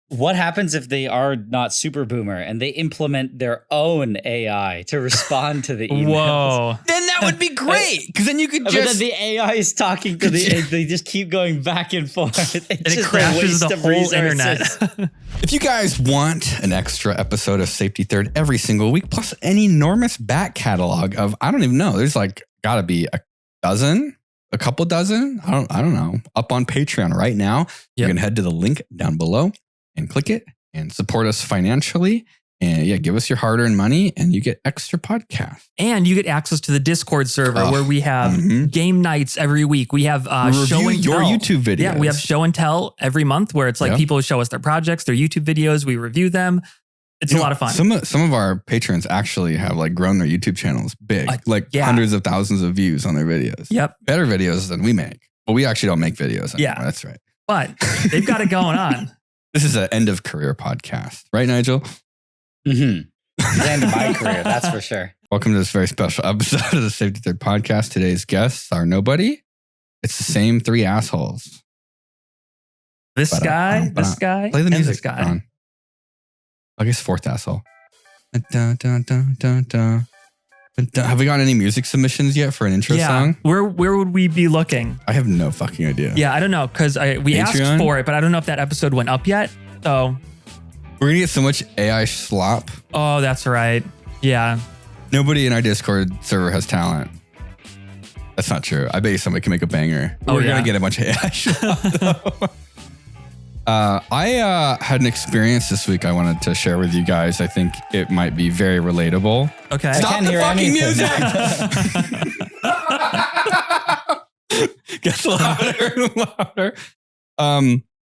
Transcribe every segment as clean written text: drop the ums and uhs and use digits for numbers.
what happens if they are not super boomer and they implement their own AI to respond to the emails? Whoa. Then that would be great, because then you could But then the AI is talking to they just keep going back and forth. And it crashes the whole internet. If you guys want an extra episode of Safety Third every single week, plus an enormous back catalog of, I don't even know, there's like gotta be a couple dozen, I don't know, up on Patreon right now. You can head to the link down below and click it and support us financially. And give us your hard-earned money and you get extra podcasts. And you get access to the Discord server where we have game nights every week. We have show and your tell. YouTube videos. Yeah, we have show and tell every month where it's like people show us their projects, their YouTube videos. We review them. It's a lot of fun. Some of our patrons actually have like grown their YouTube channels big, hundreds of thousands of views on their videos. Yep. Better videos than we make. But we actually don't make videos anymore. Yeah. That's right. But they've got it going on. This is an end of career podcast. Right, Nigel? Mm-hmm. It's the end of my career, that's for sure. Welcome to this very special episode of the Safety Third podcast. Today's guests are nobody. It's the same three assholes. This guy. Play the music. This guy. On. I guess fourth asshole. Dun, dun, dun, dun, dun. Have we got any music submissions yet for an intro song? Where would we be looking? I have no fucking idea. Yeah, I don't know, because we asked for it, but I don't know if that episode went up yet. So we're gonna get so much AI slop. Oh, that's right. Yeah. Nobody in our Discord server has talent. That's not true. I bet you somebody can make a banger. We're gonna get a bunch of AI slop though. I had an experience this week I wanted to share with you guys. I think it might be very relatable. Okay. Stop the fucking music! Gets louder and louder.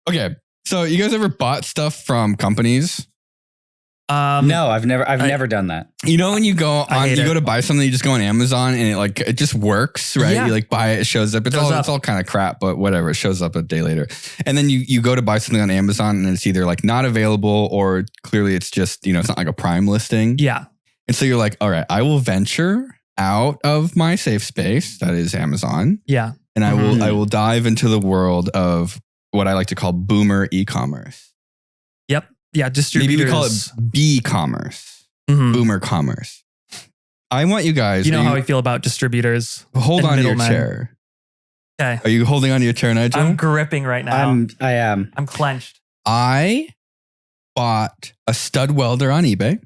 Okay. So you guys ever bought stuff from companies? No, I've never done that. You know, when you go to buy something, you just go on Amazon and it just works, right? Yeah. You like buy it, it shows up. It's all kind of crap, but whatever. It shows up a day later. And then you go to buy something on Amazon and it's either like not available or clearly it's just, it's not like a Prime listing. Yeah. And so you're like, all right, I will venture out of my safe space, that is Amazon. Yeah. And I will dive into the world of what I like to call boomer e-commerce. Yep. Yeah, distributors. Maybe we call it B-commerce, boomer commerce. I want you guys. You know how I feel about distributors. Hold on to your chair. Okay. Are you holding on to your chair, Nigel? I'm gripping right now. I am. I'm clenched. I bought a stud welder on eBay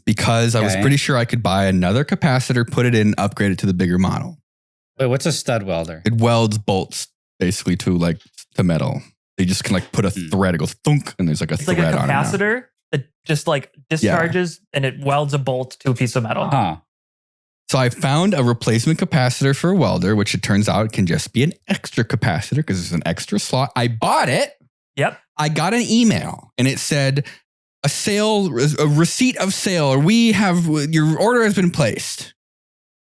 because I was pretty sure I could buy another capacitor, put it in, upgrade it to the bigger model. Wait, what's a stud welder? It welds bolts basically to metal. You just can put a thread. It goes thunk, and there's like a thread on it. It's like a capacitor that just discharges and it welds a bolt to a piece of metal. Huh. So I found a replacement capacitor for a welder, which it turns out can just be an extra capacitor because there's an extra slot. I bought it. Yep. I got an email and it said a receipt of sale, or your order has been placed.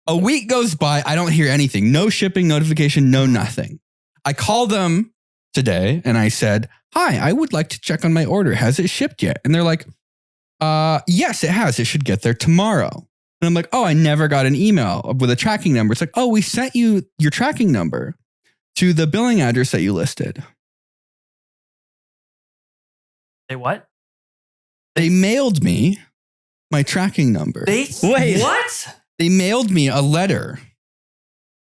A week goes by. I don't hear anything. No shipping notification, no nothing. I call them today and I said, hi, I would like to check on my order. Has it shipped yet? And they're like, yes, it has. It should get there tomorrow. And I'm like, oh, I never got an email with a tracking number. It's like, oh, we sent you your tracking number to the billing address that you listed. Hey, what? They mailed me my tracking number. Wait, what? They mailed me a letter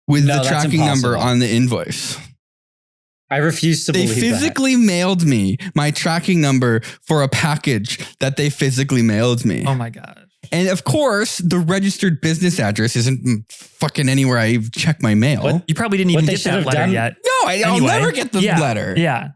with the tracking number on the invoice. I refuse to believe that. They physically mailed me my tracking number for a package that they physically mailed me. Oh my gosh. And of course, the registered business address isn't fucking anywhere I check my mail. What? You probably didn't even get that letter yet. No, I'll never get the letter. Yeah.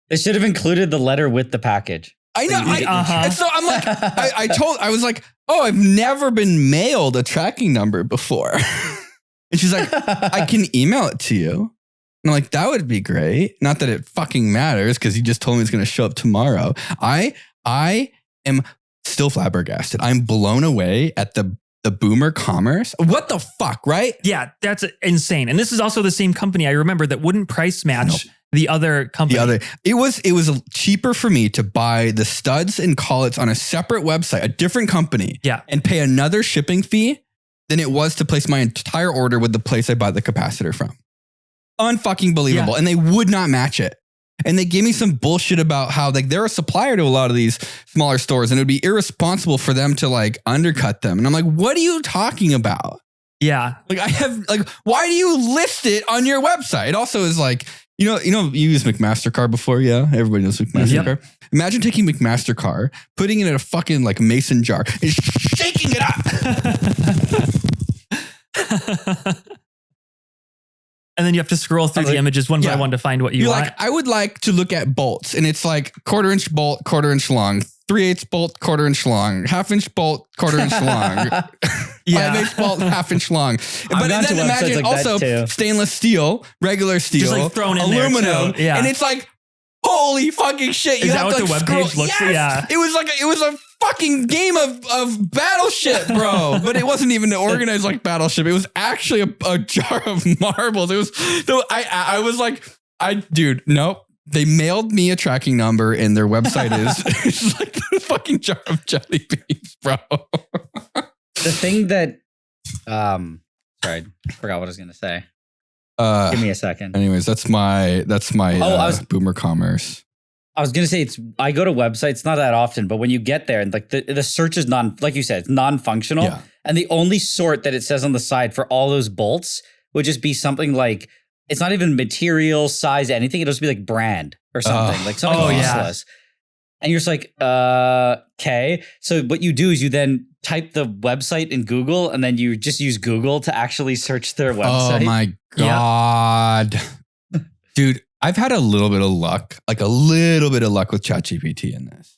They should have included the letter with the package. I know. And so I'm like, I was like, oh, I've never been mailed a tracking number before. And she's like, I can email it to you. And I'm like, that would be great. Not that it fucking matters because you just told me it's going to show up tomorrow. I am still flabbergasted. I'm blown away at the boomer commerce. What the fuck, right? Yeah, that's insane. And this is also the same company I remember that wouldn't price match the other company. It was cheaper for me to buy the studs and collets on a separate website, a different company, and pay another shipping fee than it was to place my entire order with the place I bought the capacitor from. Unfucking believable. Yeah. And they would not match it. and they gave me some bullshit about how like they're a supplier to a lot of these smaller stores and it would be irresponsible for them to like undercut them. And I'm like, what are you talking about? Yeah. Like why do you list it on your website? It also is like, you use McMaster-Carr before. Yeah. Everybody knows McMaster-Carr. Yep. Imagine taking McMaster-Carr, putting it in a fucking like mason jar and shaking it up. And then you have to scroll through the images one by one to find what you want. Like, I would like to look at bolts, and it's like 1/4 inch bolt, 1/4 inch long, 3/8 bolt, 1/4 inch long, 1/2 inch bolt, 1/4 inch long, 5/8 bolt, 1/2 inch long. But then imagine like also stainless steel, regular steel, just like thrown in aluminum, there and it's like, holy fucking shit! Is that what the webpage looks like? Yeah, it was a fucking game of Battleship, bro. But it wasn't even organized like Battleship. It was actually a jar of marbles. It was. So I was like, dude, nope. They mailed me a tracking number, and their website is it's like the fucking jar of jelly beans, bro. The thing that, sorry, I forgot what I was gonna say. Give me a second. Anyways, that's my boomer commerce. I was gonna say I go to websites not that often, but when you get there and like the search is like you said, it's non-functional, and the only sort that it says on the side for all those bolts would just be something like it's not even material, size, anything. It'll just be like brand or something, like something useless. And you're just like, okay. So what you do is you then type the website in Google, and then you just use Google to actually search their website. Oh my God. Yep. Dude, I've had a little bit of luck with ChatGPT in this.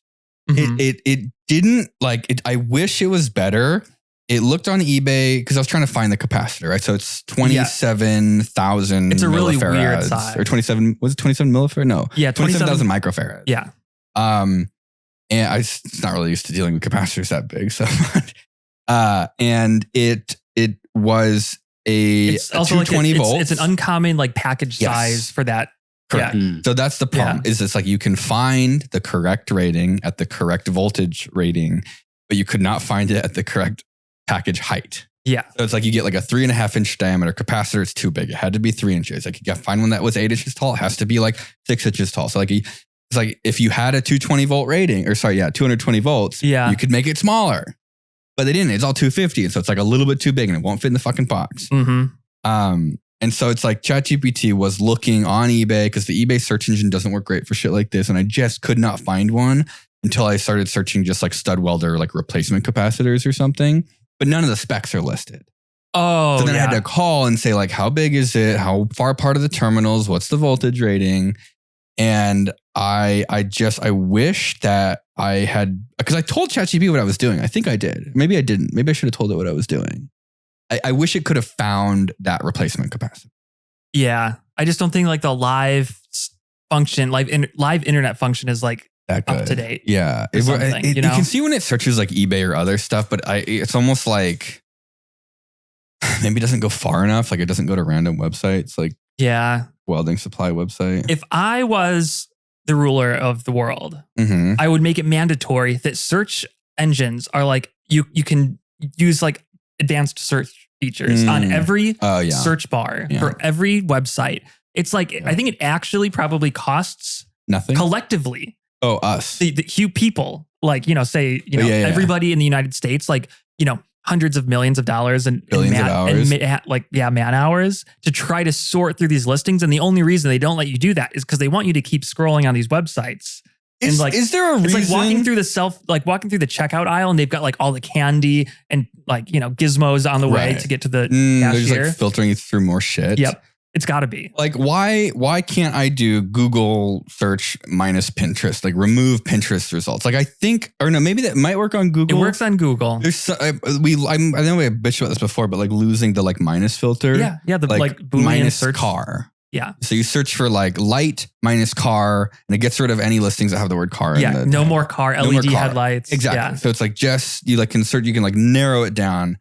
Mm-hmm. It didn't like it. I wish it was better. It looked on eBay because I was trying to find the capacitor, right? So it's 27,000 It's a really weird size. Or 27, was it 27 millifarads? No. Yeah, 27,000 microfarads. Yeah. And it's not really used to dealing with capacitors that big. So, and it was a 220 volts. It's an uncommon like package size for that. Correct. Yeah. So that's the problem is it's like you can find the correct rating at the correct voltage rating, but you could not find it at the correct package height. Yeah. So it's like you get like a 3.5 inch diameter capacitor. It's too big. It had to be 3 inches. Like you got to find one that was 8 inches tall. It has to be like 6 inches tall. So like it's like if you had a 220 volts, you could make it smaller. But they didn't. It's all 250. And so it's like a little bit too big and it won't fit in the fucking box. Mm-hmm. And so it's like ChatGPT was looking on eBay because the eBay search engine doesn't work great for shit like this. And I just could not find one until I started searching just like stud welder, like replacement capacitors or something. But none of the specs are listed. Oh, so then I had to call and say like, how big is it? How far apart are the terminals? What's the voltage rating? And I wish that I had, because I told ChatGPT what I was doing. I think I did. Maybe I didn't. Maybe I should have told it what I was doing. I wish it could have found that replacement capacitor. Yeah. I just don't think like the live internet function is like up to date. Yeah. You can see when it searches like eBay or other stuff, but it's almost like maybe it doesn't go far enough. Like it doesn't go to random websites like welding supply website. If I was the ruler of the world, I would make it mandatory that search engines are like, you can use like advanced search features on every search bar for every website. It's like, I think it actually probably costs nothing collectively. Oh, us. The few people, like, everybody in the United States, like, hundreds of millions of dollars and billions of hours. Man hours to try to sort through these listings. And the only reason they don't let you do that is because they want you to keep scrolling on these websites. Is there a reason? It's like walking through the checkout aisle and they've got like all the candy and like, gizmos on the way to get to the cashier. They're just like filtering through more shit. Yep. It's got to be. Like, why can't I do Google search minus Pinterest? Like, remove Pinterest results. Like, I think, or no, maybe that might work on Google. It works on Google. There's I know we bitched about this before, but like losing the like minus filter. Yeah. The like Boolean minus search. car. Yeah. So you search for like light minus car, and it gets rid of any listings that have the word car. Yeah. No more car. LED headlights. Exactly. Yeah. So it's like just you can narrow it down,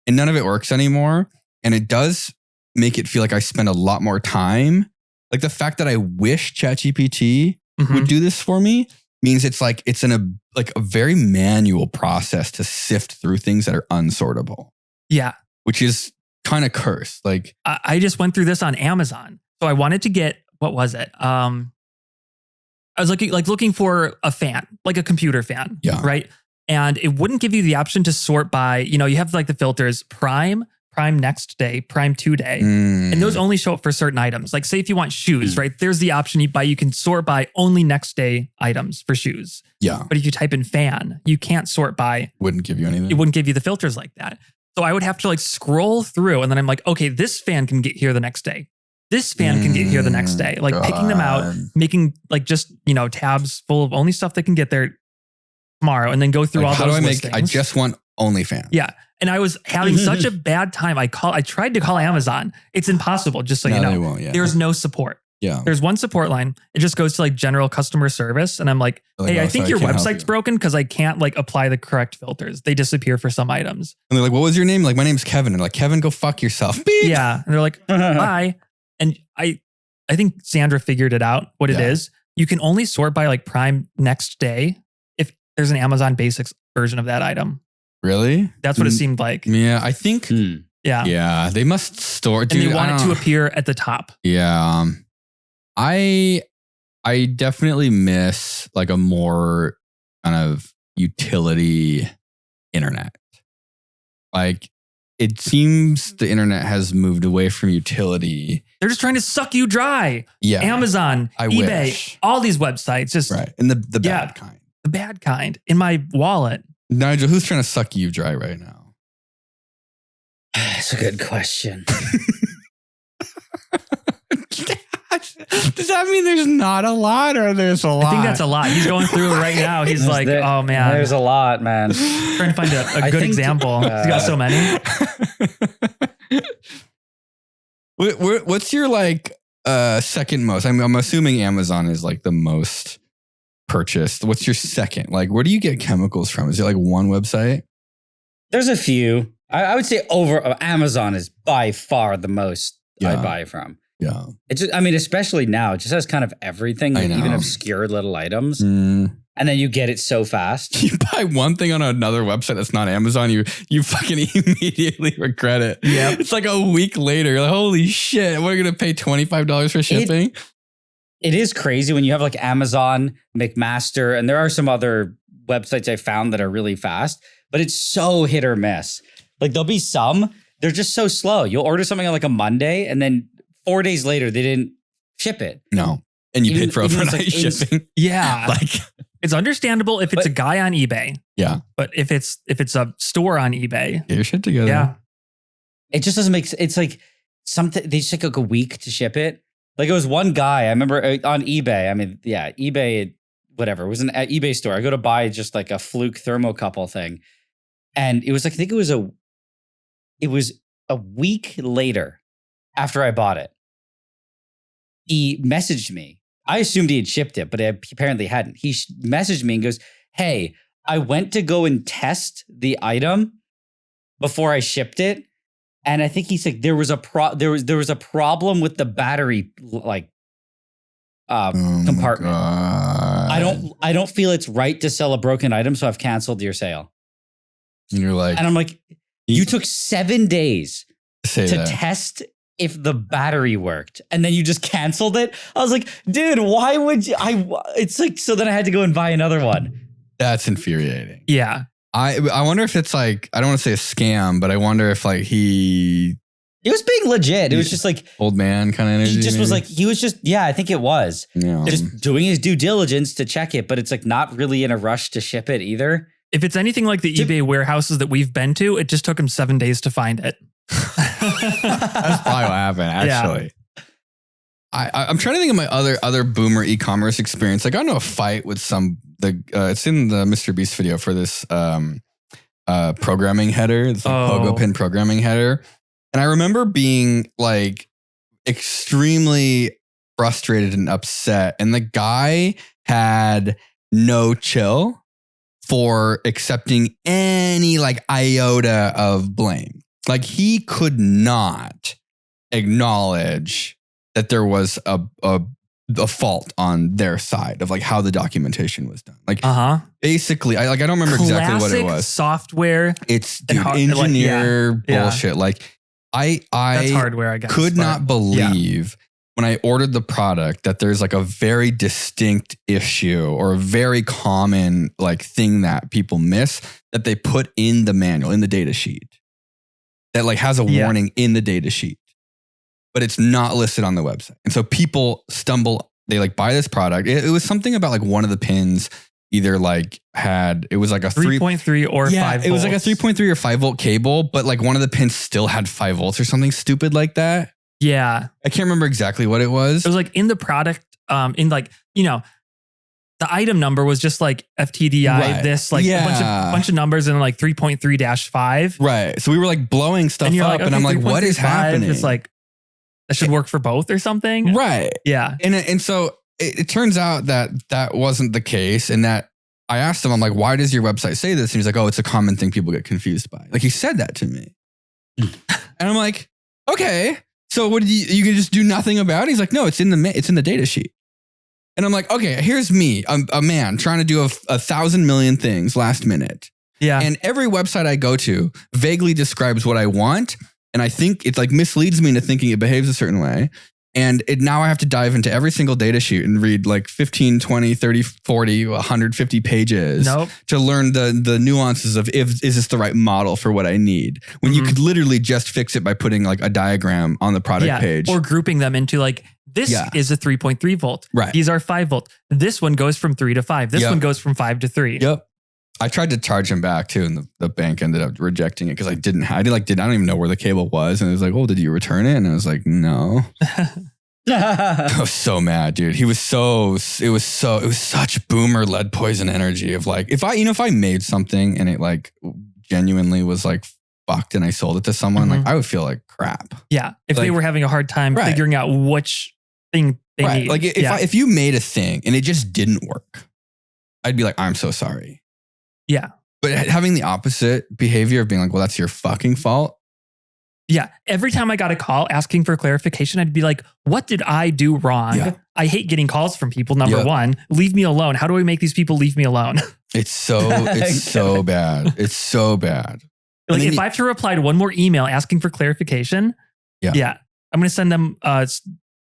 and none of it works anymore. And it does make it feel like I spend a lot more time. Like the fact that I wish ChatGPT would do this for me means it's like it's a very manual process to sift through things that are unsortable. Yeah. Which is kind of cursed. Like I just went through this on Amazon. So I wanted to get, what was it? I was looking for a fan, like a computer fan. Yeah. Right. And it wouldn't give you the option to sort by, you have like the filters Prime next day, Prime 2 day. And those only show up for certain items. Like say if you want shoes, right? There's the option you can sort by only next day items for shoes. Yeah. But if you type in fan, you can't sort by. Wouldn't give you anything. It wouldn't give you the filters like that. So I would have to like scroll through and then I'm like, okay, this fan can get here the next day. This fan can get here the next day. Like picking them out, making like just, tabs full of only stuff that can get there tomorrow and then go through all those listings. I just want OnlyFans. Yeah. And I was having such a bad time. I tried to call Amazon. It's impossible, just so you know. They won't, yeah. There's no support. Yeah. There's one support line. It just goes to like general customer service. And I'm like, hey, I think your website's broken because I can't like apply the correct filters. They disappear for some items. And they're like, what was your name? Like, my name's Kevin. And like, Kevin, go fuck yourself. Beep. Yeah. And they're like, bye. And I think Sandra figured it out, what it is. You can only sort by like Prime next day if there's an Amazon Basics version of that item. Really? That's what it seemed like. Yeah, I think. Yeah. Yeah, they must store. And they want it to appear at the top. Yeah. I definitely miss like a more kind of utility internet. Like, it seems the internet has moved away from utility. They're just trying to suck you dry. Yeah. Amazon, eBay, all these websites. Just right. And the bad kind. The bad kind. In my wallet. Nigel, who's trying to suck you dry right now? That's a good question. Does that mean there's not a lot or there's a lot? I think that's a lot. He's going through it right now. He's like, oh man. There's a lot, man. Trying to find a good example. He's got so many. What's your like second most? I'm assuming Amazon is like the most purchased. What's your second? Like, where do you get chemicals from? Is it like one website? There's a few. I would say Amazon is by far the most I buy from. Yeah. It's just, I mean, especially now, it just has kind of everything, like even obscure little items. And then you get it so fast. You buy one thing on another website that's not Amazon, you fucking immediately regret it. Yeah. It's like a week later. You're like, holy shit, we're going to pay $25 for shipping? It is crazy when you have like Amazon, McMaster, and there are some other websites I found that are really fast, but it's so hit or miss. Like there'll be some, they're just so slow. You'll order something on like a Monday and then 4 days later, they didn't ship it. No. And you paid for overnight shipping. Yeah. Like, it's understandable if it's a guy on eBay. Yeah. But if it's a store on eBay. Get your shit together. Yeah. It just doesn't make sense. It's like something, they just take like a week to ship it. Like it was one guy, I remember on eBay. I mean, yeah, eBay, whatever. It was an eBay store. I go to buy just like a fluke thermocouple thing. And it was like, I think it was a week later after I bought it. He messaged me. I assumed he had shipped it, but he apparently hadn't. He messaged me and goes, hey, I went to go and test the item before I shipped it. And I think he's like, there was a problem with the battery compartment. I don't feel it's right to sell a broken item, so I've canceled your sale. And you're like, and I'm like, you took 7 days to that. test if the battery worked, and then you just canceled it. I was like, dude, why would you? It's like, so then I had to go and buy another one. That's infuriating. Yeah. I wonder if it's like, I don't want to say a scam, but I wonder if like it was being legit. It was just like old man kind of energy. He just was like, I think it was. Yeah. Just doing his due diligence to check it, but it's like not really in a rush to ship it either. If it's anything like the eBay warehouses that we've been to, it just took him 7 days to find it. That's probably what happened, actually. Yeah. I'm trying to think of my other boomer e-commerce experience. I got into a fight with it's in the Mr. Beast video for this programming header, this pogo pin programming header. And I remember being like extremely frustrated and upset. And the guy had no chill for accepting any like iota of blame. Like he could not acknowledge that there was a fault on their side of like how the documentation was done. Like basically, I don't remember exactly what it was. Software. It's engineer bullshit. Like I that's hardware. I guess could not believe when I ordered the product that there's like a very distinct issue or a very common like thing that people miss that they put in the manual, in the data sheet, that like has a warning in the data sheet, but it's not listed on the website. And so people stumble, they like buy this product. It was something about like one of the pins either like it was like a 3.3 or 5 volts. It was like a 3.3 or 5 volt cable, but like one of the pins still had 5 volts or something stupid like that. Yeah. I can't remember exactly what it was. It was like in the product, in like, you know, the item number was just like FTDI, this like a bunch of numbers and like 3.3-5. Right. So we were like blowing stuff up like, okay, and I'm like, what is happening? It's like, that should work for both or something. Right. Yeah. And so it turns out that wasn't the case. And that I asked him, I'm like, why does your website say this? And he's like, oh, it's a common thing people get confused by. Like he said that to me. And I'm like, okay. So what did you can just do nothing about it? He's like, no, it's in the data sheet. And I'm like, okay, here's me, a man trying to do 1,000 million things last minute. Yeah. And every website I go to vaguely describes what I want. And I think it like misleads me into thinking it behaves a certain way. And now I have to dive into every single data sheet and read like 15, 20, 30, 40, 150 pages to learn the nuances of is this the right model for what I need? When you could literally just fix it by putting like a diagram on the product page. Or grouping them into like, this is a 3.3 volt. Right. These are 5 volt. This one goes from 3 to 5. This one goes from 5 to 3. Yep. I tried to charge him back too, and the bank ended up rejecting it because I don't even know where the cable was. And it was like, oh, did you return it? And I was like, no. I was so mad, dude. It was such boomer lead poison energy of like, if I made something and it like genuinely was like fucked and I sold it to someone, like I would feel like crap. Yeah. If they were having a hard time figuring out which thing they need. Like if you made a thing and it just didn't work, I'd be like, I'm so sorry. Yeah. But having the opposite behavior of being like, well, that's your fucking fault. Yeah. Every time I got a call asking for clarification, I'd be like, what did I do wrong? Yeah. I hate getting calls from people. Number one, leave me alone. How do I make these people leave me alone? It's so bad. It's so bad. Like if I have to reply to one more email asking for clarification, I'm going to send them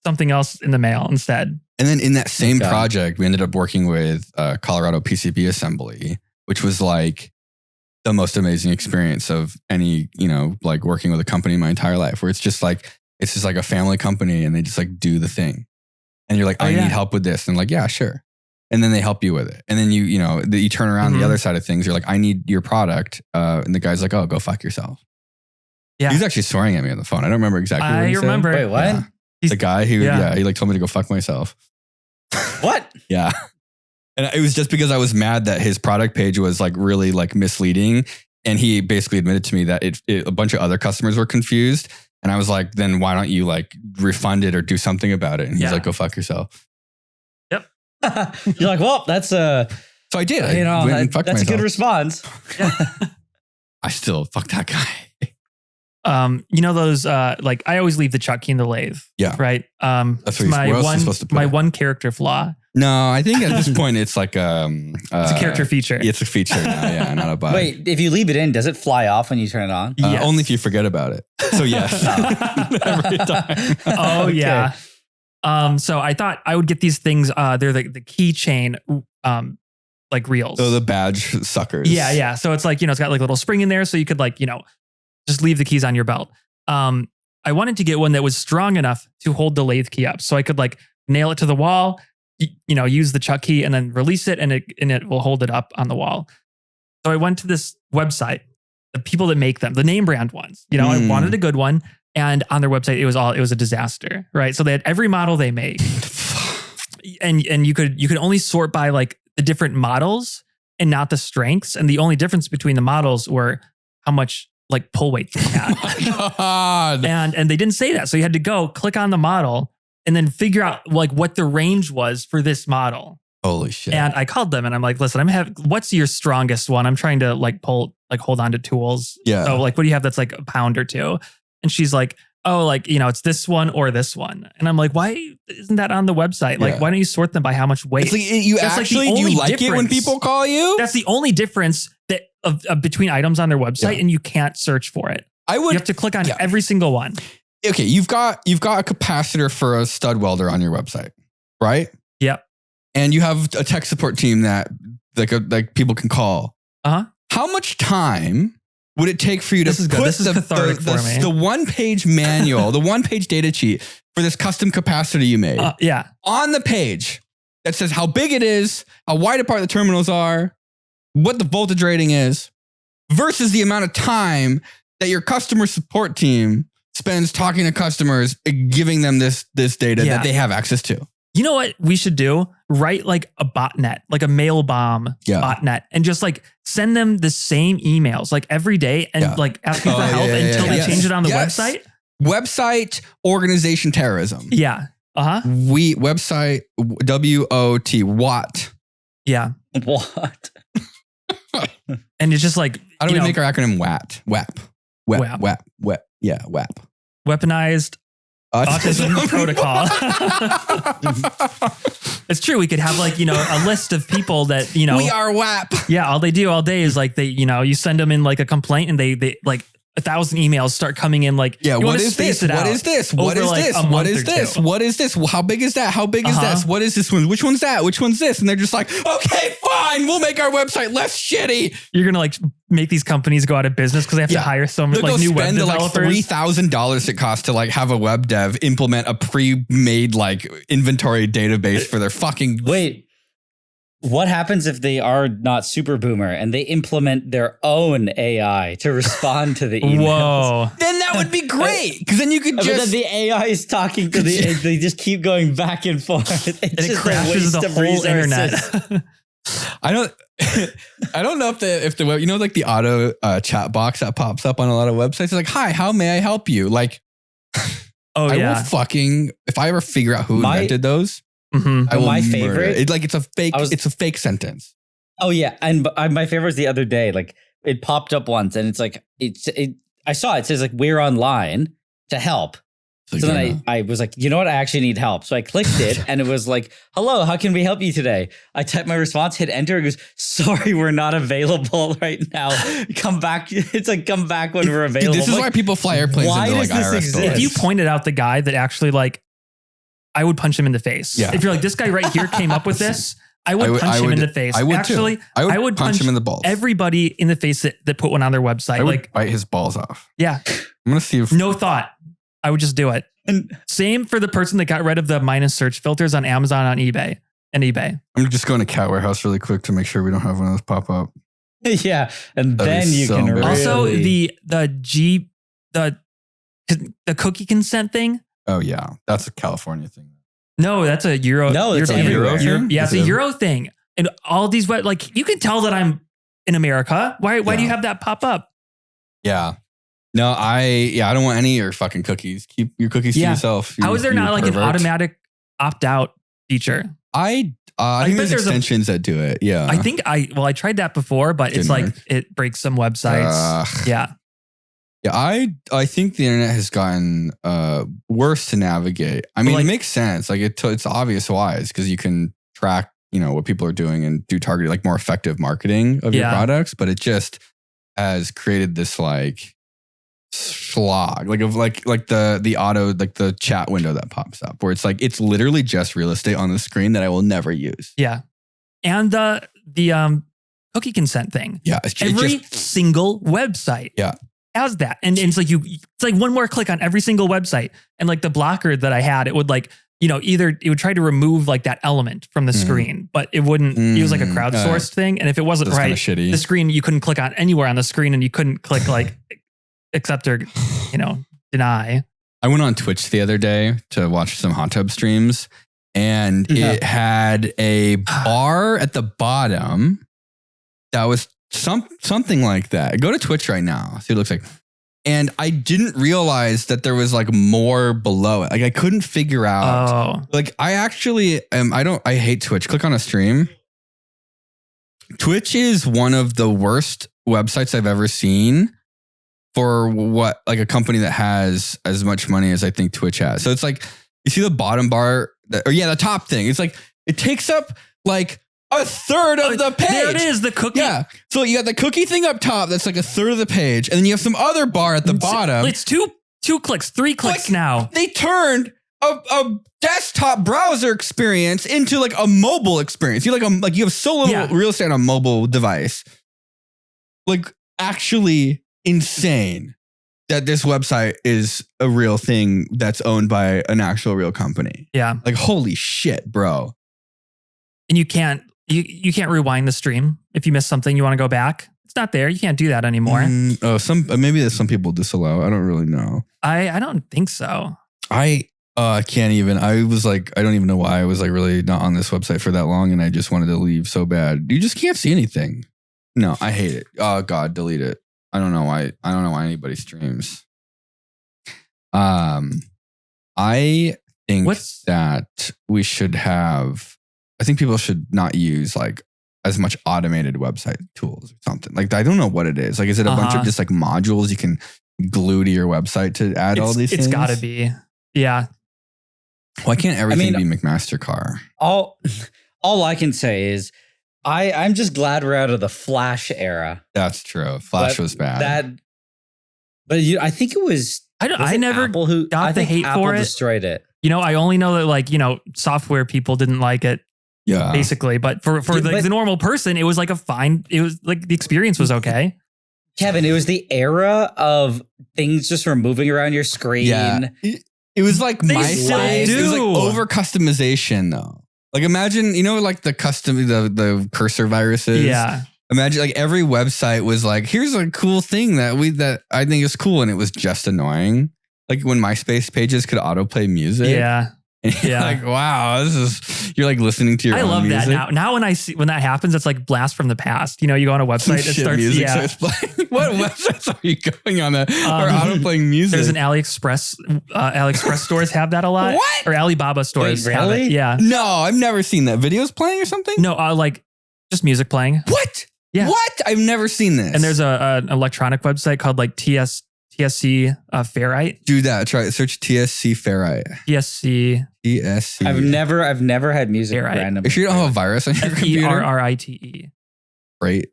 something else in the mail instead. And then in that same project, we ended up working with Colorado PCB Assembly, which was like the most amazing experience of any, like working with a company in my entire life, where it's just like a family company and they just like do the thing. And you're like, I need help with this. And like, yeah, sure. And then they help you with it. And then you turn around the other side of things. You're like, I need your product. And the guy's like, oh, go fuck yourself. Yeah. He was actually swearing at me on the phone. I don't remember exactly what he said. I remember. Wait, what? Yeah. The guy who, he like told me to go fuck myself. What? Yeah. And it was just because I was mad that his product page was like really like misleading. And he basically admitted to me that a bunch of other customers were confused. And I was like, then why don't you like refund it or do something about it? And he's like, go fuck yourself. Yep. You're like, well, that's So I did. That's myself. A good response. I still fuck that guy. Those like I always leave the chuck key in the lathe. Yeah. Right. That's my one character flaw. No, I think at this point it's like it's a character feature. It's a feature now, not a bug. Wait, if you leave it in, does it fly off when you turn it on? Yes. Only if you forget about it. So yes. Every time. Oh yeah. So I thought I would get these things. They're the keychain like reels. So the badge suckers. Yeah. So it's like, it's got like a little spring in there, so you could like, just leave the keys on your belt. I wanted to get one that was strong enough to hold the lathe key up, so I could like nail it to the wall, use the chuck key and then release it, and it will hold it up on the wall. So I went to this website, the people that make them, the name brand ones. I wanted a good one, and on their website it was a disaster, right? So they had every model they make, and you could only sort by like the different models and not the strengths, and the only difference between the models were how much like pull weight they had. Oh my God. And they didn't say that. So you had to go click on the model and then figure out like what the range was for this model. Holy shit. And I called them and I'm like, listen, what's your strongest one? I'm trying to like hold on to tools. Yeah. So like, what do you have that's like a pound or two? And she's like, oh, like, it's this one or this one. And I'm like, why isn't that on the website? Like, why don't you sort them by how much weight? It's like, do you like it when people call you? That's the only difference that of between items on their website, and you can't search for it. You have to click on every single one. okay, you've got a capacitor for a stud welder on your website, right? Yep. And you have a tech support team that like people can call. How much time would it take for you to put the one-page manual, the one-page data sheet for this custom capacitor you made on the page that says how big it is, how wide apart the terminals are, what the voltage rating is, versus the amount of time that your customer support team spends talking to customers, giving them this data that they have access to? You know what we should do? Write like a botnet, like a mail bomb botnet, and just like send them the same emails like every day and like asking for help until they change it on the website. Website organization terrorism. Yeah. Website WOT WAT. Yeah. What? And it's just like, how do we make our acronym WAP? WAP. Yeah, WAP. Weaponized Autism Protocol. It's true. We could have like, a list of people that, we are WAP. Yeah. All they do all day is like you send them in like a complaint and they like 1,000 emails start coming in like, what is this? What is this? What is this? What is this? What is this? How big is that? How big is this? What is this one? Which one's that? Which one's this? And they're just like, okay, fine. We'll make our website less shitty. You're going to like make these companies go out of business because they have to hire so many like new web developers. Like $3,000 it costs to like have a web dev implement a pre-made like inventory database for their fucking... Wait. What happens if they are not super boomer and they implement their own AI to respond to the emails? Whoa. Then that would be great. Because then you could just... But then the AI is talking to they just keep going back and forth. It crashes the whole internet. I don't know if the web, like the auto chat box that pops up on a lot of websites. It's like, hi, how may I help you? Like, I will fucking, if I ever figure out who invented those, my favorite, it's a fake sentence. Oh yeah, and my favorite was the other day. Like it popped up once, and it's like I saw it says like we're online to help. So then I was like, you know what? I actually need help. So I clicked it, and it was like, hello, how can we help you today? I typed my response, hit enter. It goes, sorry, we're not available right now. Come back. It's like come back when we're available. Dude, this is why people fly airplanes into like IRS stores. If you pointed out the guy that actually like, I would punch him in the face. Yeah. If you're like, this guy right here came up with this, I would punch him in the face. I would actually. I would punch him in the balls. Everybody in the face that put one on their website. I would bite his balls off. Yeah. I'm going to see if... No thought. I would just do it. And same for the person that got rid of the minus search filters on Amazon on eBay. I'm just going to Cat Warehouse really quick to make sure we don't have one of those pop up. Yeah. And then you can really... Also the cookie consent thing. Oh yeah. That's a California thing. No, that's a Euro. No, it's a Euro thing. Yeah, it's a Euro thing. And all these, like, you can tell that I'm in America. Why do you have that pop up? Yeah. No, I don't want any of your fucking cookies. Keep your cookies to yourself. How is there not like an automatic opt-out feature? I think there's extensions that do it. Yeah. I tried that before, but it's like, it breaks some websites. Yeah. Yeah, I think the internet has gotten worse to navigate. I mean, it makes sense. Like it's obvious why. It's because you can track, what people are doing and do targeted, like more effective marketing of your products. But it just has created this like slog, like the auto, like the chat window that pops up, where it's literally just real estate on the screen that I will never use. Yeah, and the cookie consent thing. Yeah, every single website. Yeah. Has that. And it's like one more click on every single website. And like the blocker that I had, it would like, either it would try to remove like that element from the screen, but it wouldn't, it was like a crowdsourced thing. And if it wasn't right, the screen, you couldn't click on anywhere on the screen and you couldn't click like accept or, deny. I went on Twitch the other day to watch some hot tub streams and it had a bar at the bottom that was something like that. Go to Twitch right now. See what it looks like. And I didn't realize that there was like more below it. Like I couldn't figure out. Oh. Like I actually I hate Twitch. Click on a stream. Twitch is one of the worst websites I've ever seen for what like a company that has as much money as I think Twitch has. So it's like, you see the bottom bar, the top thing. It's like, it takes up like a third of the page. There it is, the cookie. Yeah. So you got the cookie thing up top that's like a third of the page. And then you have some other bar at the bottom. It's two 2 clicks, 3 clicks now. They turned a desktop browser experience into like a mobile experience. You you have so little real estate on a mobile device. Like actually insane that this website is a real thing that's owned by an actual real company. Yeah. Like holy shit, bro. And you can't rewind the stream if you miss something you want to go back. It's not there. You can't do that anymore. Maybe there's some people disallow. I don't really know. I don't think so. I can't even. I was like, I don't even know why I was like really not on this website for that long, and I just wanted to leave so bad. You just can't see anything. No, I hate it. Oh God, delete it. I don't know why. I don't know why anybody streams. I think that we should have. I think people should not use like as much automated website tools or something. Like I don't know what it is. Like, is it a bunch of just like modules you can glue to your website to add all these things? It's got to be. Yeah. Why can't everything be McMaster-Carr? All I can say is I'm just glad we're out of the Flash era. That's true. Flash was bad. I think it was. I never Apple who got the hate Apple for it. Destroyed it. I only know that like software people didn't like it. Yeah, basically. But for the normal person, it was like it was like the experience was okay. Kevin, it was the era of things just were moving around your screen. Yeah. It was like MySpace. It was like over customization though. Like imagine, like the the cursor viruses. Yeah. Imagine like every website was like, here's a cool thing that I think is cool. And it was just annoying. Like when MySpace pages could autoplay music. Yeah. And you're like, wow, you're like listening to your own music. I love that now. When that happens, it's like blast from the past. You go on a website, it starts music starts playing. What websites are you going on that are auto-playing music? There's an AliExpress stores have that a lot. What? Or Alibaba stores have really? it. Yeah. No, I've never seen that. Videos playing or something? No, like just music playing. What? Yeah. What? I've never seen this. And there's an electronic website called like TSC Ferrite. Do that. Try it. Search TSC Ferrite. TSC. TSC. I've never had music Ferrite. random. Are you sure you don't have a virus on your computer? Ferrite. Right.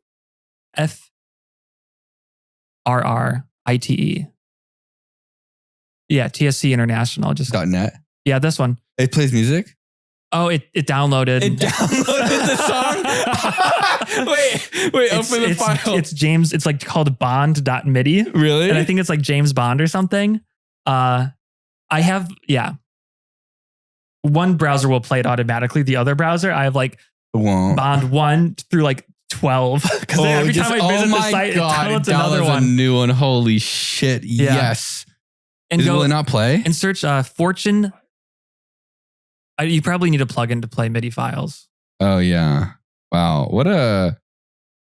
Ferrite. Yeah, TSC International. Just .net. Yeah, this one. It plays music. Oh, it downloaded. It downloaded the song. wait. Open the file. It's James. It's like called Bond.midi. Really? And I think it's like James Bond or something. I have one browser will play it automatically. The other browser, I have like Bond 1 through like 12. Because every time I visit the site, it downloads another one. A new one. Holy shit! Yeah. Yes. And will it not play? And search Fortune. You probably need a plugin to play MIDI files. Oh yeah! Wow,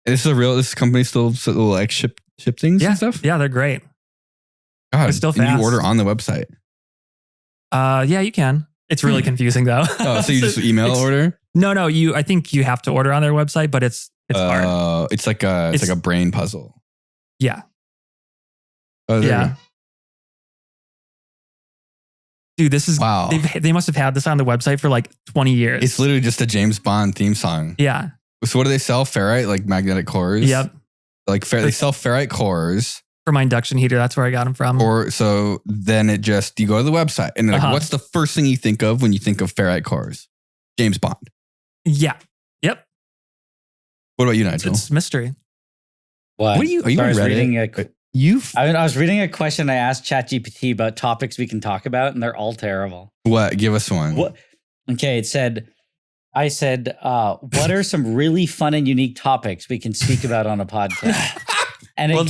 this company still like ship things and stuff. Yeah, they're great. God, they're still fast. You order on the website. Yeah, you can. It's really confusing though. Oh, so you just email order? No. I think you have to order on their website, but it's hard. It's like a brain puzzle. Yeah. Oh, yeah. Dude, this is wow. They must have had this on the website for like 20 years. It's literally just a James Bond theme song. Yeah. So what do they sell? Ferrite, like magnetic cores? Yep. Like they sell ferrite cores. For my induction heater, that's where I got them from. Or so then you go to the website and like, what's the first thing you think of when you think of ferrite cores? James Bond. Yeah. Yep. What about you, Nigel? It's mystery. What? Are you on Reddit? I was reading a question I asked ChatGPT about topics we can talk about, and they're all terrible. What? Give us one. What? Okay, I said, what are some really fun and unique topics we can speak about on a podcast? And it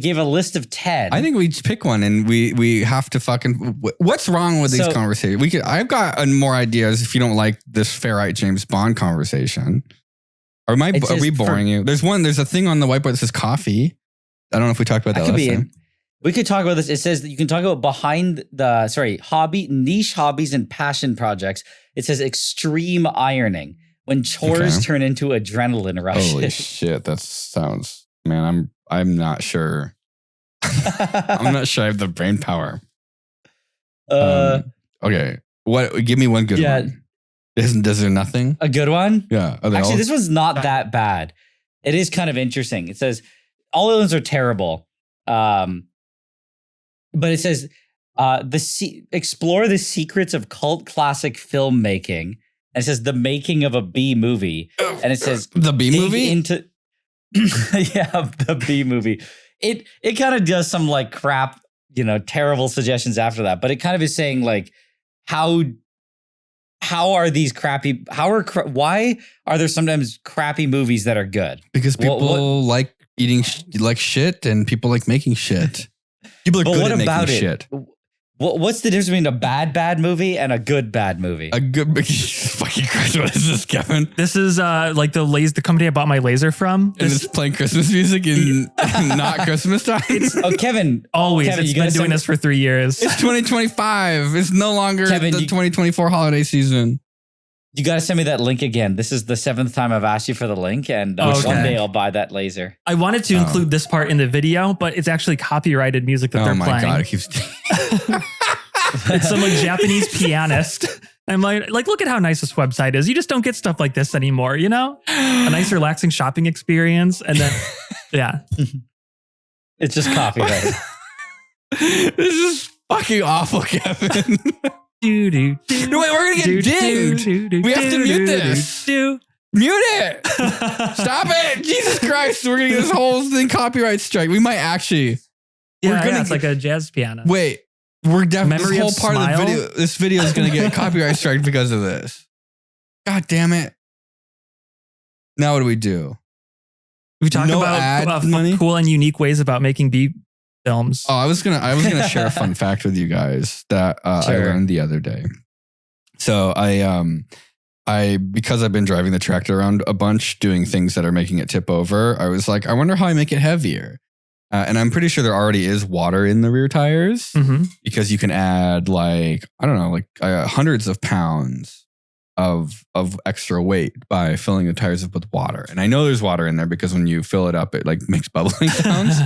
gave a list of 10. I think we pick one and we have to fucking. What's wrong with these conversations? I've got more ideas if you don't like this ferrite James Bond conversation. Are we boring you? There's a thing on the whiteboard that says coffee. I don't know if we talked about that last time. We could talk about this. It says that you can talk about niche hobbies and passion projects. It says extreme ironing when chores turn into adrenaline rushes. Holy shit. That sounds, man, I'm not sure. I'm not sure I have the brain power. Okay. Give me one good one. Does there nothing? A good one? Yeah. Actually, this one's not that bad. It is kind of interesting. It says all of those are terrible. but it says explore the secrets of cult classic filmmaking. And it says the making of a B movie, and it says the B movie into the B movie. It kind of does some like crap, terrible suggestions after that, but it kind of is saying like how are these crappy? Why are there sometimes crappy movies that are good? Because people like eating like shit, and people like making shit. People are good at making shit. What's the difference between a bad movie and a good bad movie? A good fucking Christ! What is this, Kevin? This is like the company I bought my laser from. And it's playing Christmas music in not Christmas time. Kevin, always. Kevin, it's been doing this for 3 years. It's 2025. It's no longer the 2024 holiday season. You got to send me that link again. This is the 7th time I've asked you for the link, and one day I'll buy that laser. I wanted to include this part in the video, but it's actually copyrighted music that they're playing. Oh my God, it keeps... It's some like Japanese pianist. I'm like, look at how nice this website is. You just don't get stuff like this anymore, A nice relaxing shopping experience. And then, yeah. It's just copyrighted. This is fucking awful, Kevin. No, wait, we're gonna get dinged. We have to mute this. Mute it. Stop it. Jesus Christ. We're gonna get this whole thing copyright strike. We might actually. It's like a jazz piano. Wait, we're definitely this whole part of the video. This video is gonna get copyright strike because of this. God damn it. Now what do? We talk about cool and unique ways about making B films. Oh, I was gonna share a fun fact with you guys that I learned the other day. So I because I've been driving the tractor around a bunch doing things that are making it tip over, I was like, I wonder how I make it heavier. And I'm pretty sure there already is water in the rear tires because you can add hundreds of pounds of extra weight by filling the tires up with water. And I know there's water in there because when you fill it up, it like makes bubbling sounds.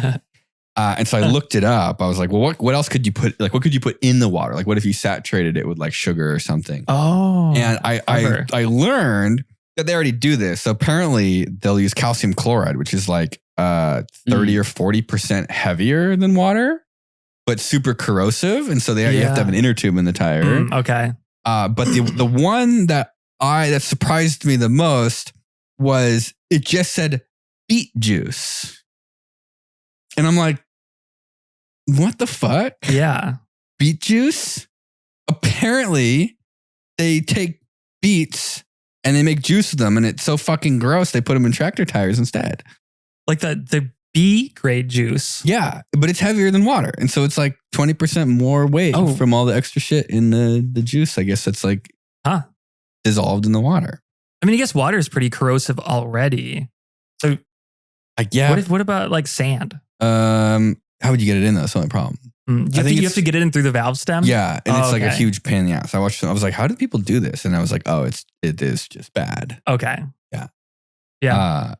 And so I looked it up. I was like, well, what else could you put? Like, what could you put in the water? Like, what if you saturated it with like sugar or something? Oh, and I learned that they already do this. So apparently they'll use calcium chloride, which is like 30 or 40% heavier than water, but super corrosive. And so you have to have an inner tube in the tire. Okay. But the one that surprised me the most was it just said beet juice. And I'm like, what the fuck? Yeah. Beet juice? Apparently, they take beets and they make juice of them, and it's so fucking gross, they put them in tractor tires instead. Like the B grade juice. Yeah, but it's heavier than water. And so it's like 20% more weight from all the extra shit in the juice. I guess it's like dissolved in the water. I mean, I guess water is pretty corrosive already. So yeah. What about like sand? How would you get it in though? That's the only problem. I think you have to get it in through the valve stem. Yeah, and it's like a huge pain in the ass. I watched them. I was like, how do people do this? And I was like, oh, it is just bad. Okay. Yeah.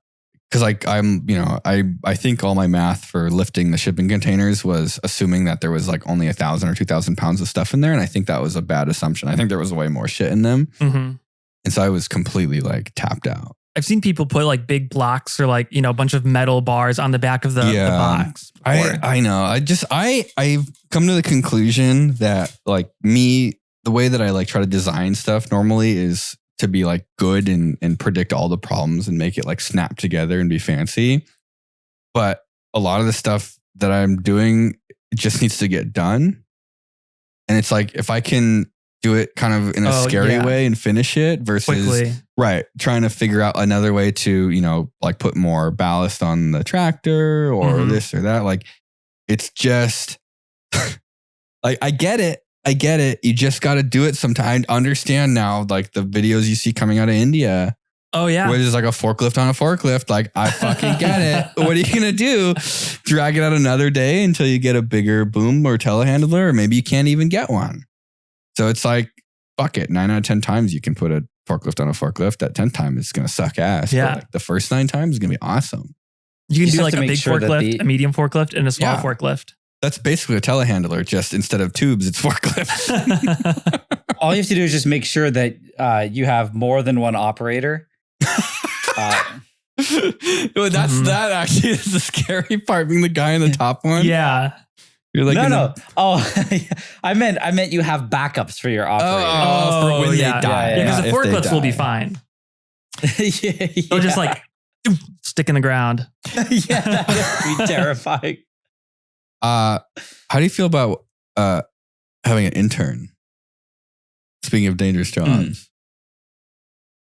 Because I think all my math for lifting the shipping containers was assuming that there was like only 1,000 or 2,000 pounds of stuff in there, and I think that was a bad assumption. I think there was way more shit in them, and so I was completely like tapped out. I've seen people put like big blocks or like, a bunch of metal bars on the back of the box. I know. I've come to the conclusion that like me, the way that I like try to design stuff normally is to be like good and predict all the problems and make it like snap together and be fancy. But a lot of the stuff that I'm doing, it just needs to get done. And it's like, if I can do it kind of in a scary way and finish it versus quickly. Trying to figure out another way to, like put more ballast on the tractor or this or that. Like, it's just like, I get it. You just got to do it sometime. I understand now, like the videos you see coming out of India. Oh yeah. Where there's like a forklift on a forklift. Like, I fucking get it. What are you going to do? Drag it out another day until you get a bigger boom or telehandler, or maybe you can't even get one. So it's like, fuck it. 9 out of 10 times you can put a forklift on a forklift. That 10th time is going to suck ass. Yeah. But like the first 9 times is going to be awesome. You can do like a big forklift, a medium forklift, and a small forklift. That's basically a telehandler. Just instead of tubes, it's forklifts. All you have to do is just make sure that you have more than one operator. That actually is the scary part, being the guy in the top one. Yeah. You're like, no. Oh, I meant you have backups for your operator. For when they die. Yeah, because the forklifts will be fine. Yeah. They'll just like stick in the ground. Yeah, that would be terrifying. How do you feel about having an intern? Speaking of dangerous jobs.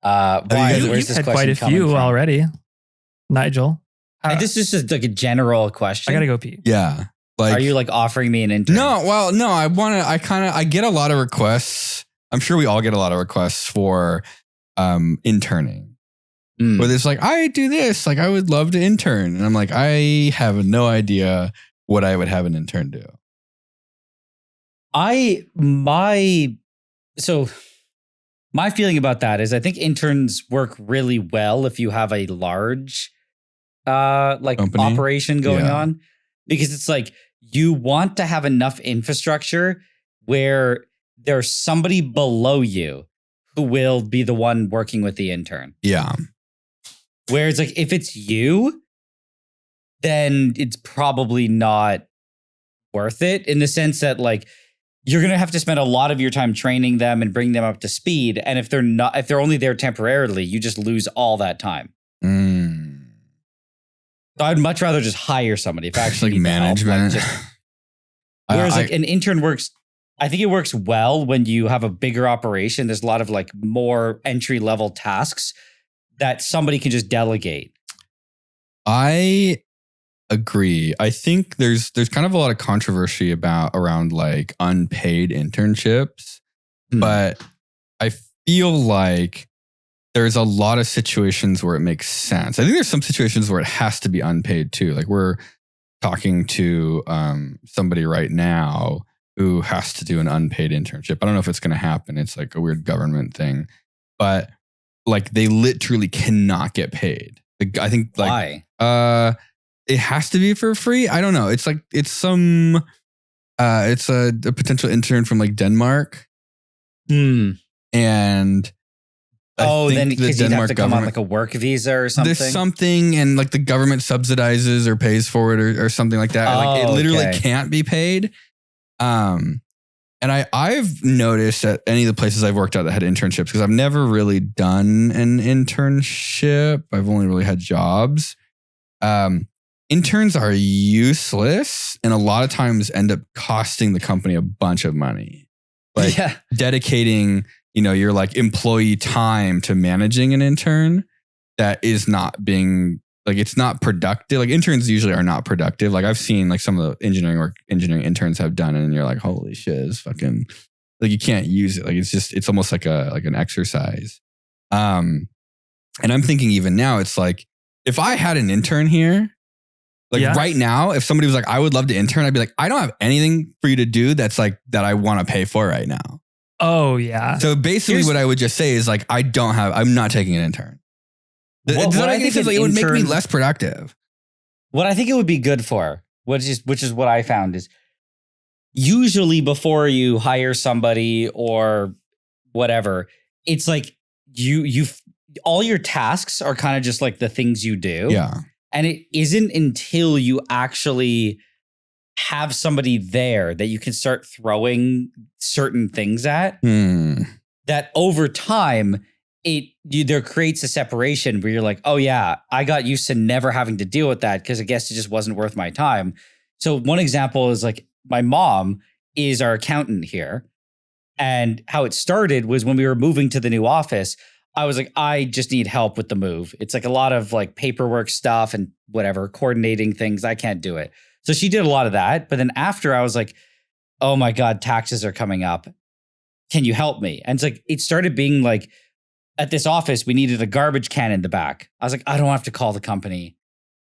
Why? You've Where's this had question quite a few from? already, Nigel. This is just like a general question. I gotta go pee. Yeah. Like, are you like offering me an intern? No, I get a lot of requests. I'm sure we all get a lot of requests for interning. Where it's like, I do this, like I would love to intern. And I'm like, I have no idea what I would have an intern do. My feeling about that is I think interns work really well if you have a large company? Operation going on, because it's like you want to have enough infrastructure where there's somebody below you who will be the one working with the intern. Yeah. Where it's like, if it's you, then it's probably not worth it, in the sense that like you're going to have to spend a lot of your time training them and bring them up to speed. And if they're only there temporarily, you just lose all that time. So I'd much rather just hire somebody if I actually like management. Whereas like an intern works, I think it works well when you have a bigger operation. There's a lot of like more entry level tasks that somebody can just delegate. I agree. I think there's kind of a lot of controversy around like unpaid internships, but I feel like there's a lot of situations where it makes sense. I think there's some situations where it has to be unpaid too. Like we're talking to somebody right now who has to do an unpaid internship. I don't know if it's going to happen. It's like a weird government thing, but like they literally cannot get paid. I think like, why? It has to be for free. I don't know. It's like, it's a potential intern from like Denmark. And then because you'd have to come on like a work visa or something. There's something, and like the government subsidizes or pays for it or something like that. Like it literally can't be paid. And I've noticed at any of the places I've worked at that had internships, because I've never really done an internship. I've only really had jobs. Interns are useless and a lot of times end up costing the company a bunch of money. Like dedicating, your like employee time to managing an intern that is not being like, it's not productive. Like interns usually are not productive. Like I've seen like some of the engineering interns have done it, and you're like, holy shit, it's fucking like you can't use it. Like it's almost like an exercise. And I'm thinking even now, it's like if I had an intern here, like right now, if somebody was like, I would love to intern, I'd be like, I don't have anything for you to do that's like that I want to pay for right now. Oh yeah. So basically what I would just say is like, I'm not taking an intern. Does that make sense? Like, it would make me less productive. What I think it would be good for, which is what I found, is usually before you hire somebody or whatever, it's like you all your tasks are kind of just like the things you do. Yeah. And it isn't until you actually have somebody there that you can start throwing certain things at that over time there creates a separation where you're like, oh yeah, I got used to never having to deal with that because I guess it just wasn't worth my time. So one example is like my mom is our accountant here, and how it started was when we were moving to the new office. I was like, I just need help with the move. It's like a lot of like paperwork stuff and whatever, coordinating things. I can't do it. So she did a lot of that. But then after I was like, oh my God, taxes are coming up. Can you help me? And it's like, it started being like, at this office, we needed a garbage can in the back. I was like, I don't have to call the company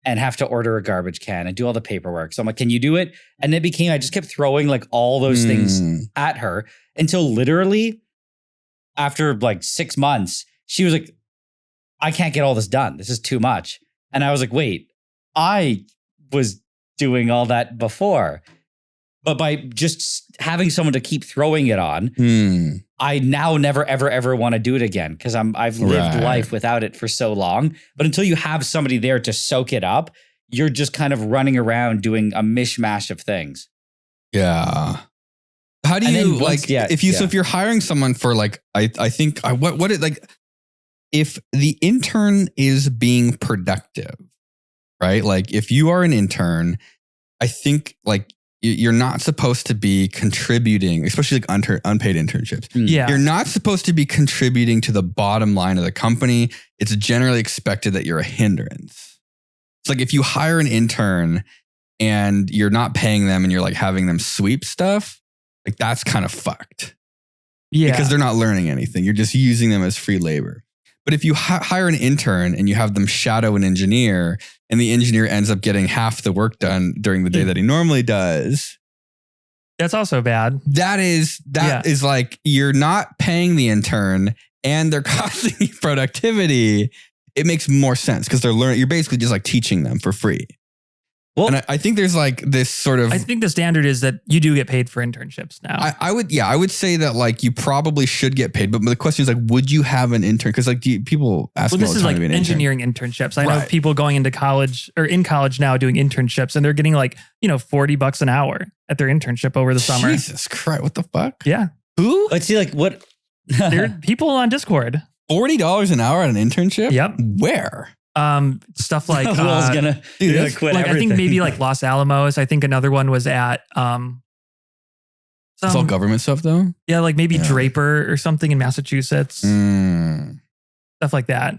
and have to order a garbage can and do all the paperwork. So I'm like, can you do it? And it became, I just kept throwing like all those things at her until literally after like 6 months, she was like, I can't get all this done. This is too much. And I was like, wait, I was doing all that before. But by just having someone to keep throwing it on, I now never, ever, ever want to do it again because I've lived life without it for so long. But until you have somebody there to soak it up, you're just kind of running around doing a mishmash of things. Yeah. How do you if you're hiring someone for like, I think what it like, if the intern is being productive, right? Like if you are an intern, I think like you're not supposed to be contributing, especially like unpaid internships. Yeah. You're not supposed to be contributing to the bottom line of the company. It's generally expected that you're a hindrance. It's like if you hire an intern and you're not paying them and you're like having them sweep stuff, like that's kind of fucked. Yeah. Because they're not learning anything. You're just using them as free labor. But if you hire an intern and you have them shadow an engineer and the engineer ends up getting half the work done during the day that he normally does. That's also bad. That is like you're not paying the intern and they're costing you productivity. It makes more sense because they're learning. You're basically just like teaching them for free. Well, and I think there's like this sort of. I think the standard is that you do get paid for internships now. I would say that like you probably should get paid, but the question is like, would you have an intern? Because like people ask me all the time. Well, this is like engineering internships. I know people going into college or in college now doing internships, and they're getting like $40 an hour at their internship over the summer. Jesus Christ, what the fuck? Yeah, who? Let's see, like what? There are people on Discord. $40 an hour at an internship? Yep. Where? Stuff like Will's gonna quit like everything. I think maybe like Los Alamos. I think another one was at it's all government stuff though. Yeah, like maybe Draper or something in Massachusetts. Stuff like that.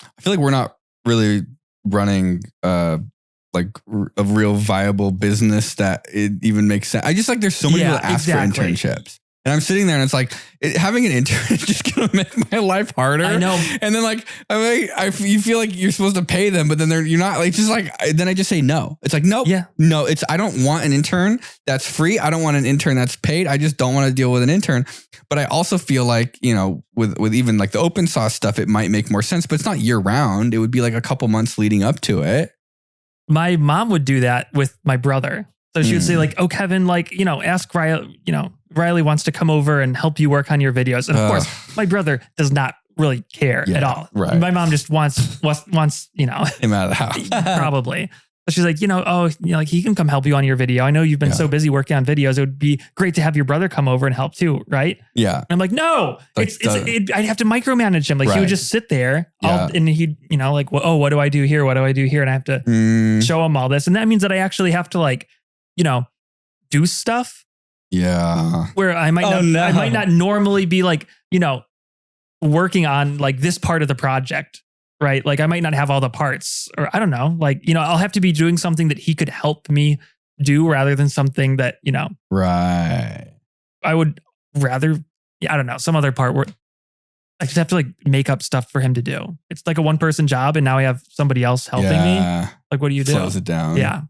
I feel like we're not really running like a real viable business that it even makes sense. I just like there's so many people that ask for internships. And I'm sitting there and it's like having an intern is just going to make my life harder. I know. And then like, you feel like you're supposed to pay them, but then you're not like, just like, then I just say no. It's like, nope. Yeah. No, I don't want an intern that's free. I don't want an intern that's paid. I just don't want to deal with an intern. But I also feel like, with even like the open source stuff, it might make more sense, but it's not year round. It would be like a couple months leading up to it. My mom would do that with my brother. So she would say like, oh, Kevin, like, ask Riley, Riley wants to come over and help you work on your videos. And of course, my brother does not really care at all. Right. My mom just wants, him out of the house. Probably. So she's like, like he can come help you on your video. I know you've been so busy working on videos. It would be great to have your brother come over and help too. Right. Yeah. And I'm like, no, I'd have to micromanage him. Like he would just sit there and he'd, like, well, what do I do here? What do I do here? And I have to show him all this. And that means that I actually have to like, do stuff. Yeah. Where I might not normally be like, working on like this part of the project, right? Like I might not have all the parts or I don't know, like, I'll have to be doing something that he could help me do rather than something that, right. I would rather, I don't know, some other part where I just have to like make up stuff for him to do. It's like a one person job and now I have somebody else helping me. Like, what do you do? Slows it down. Yeah.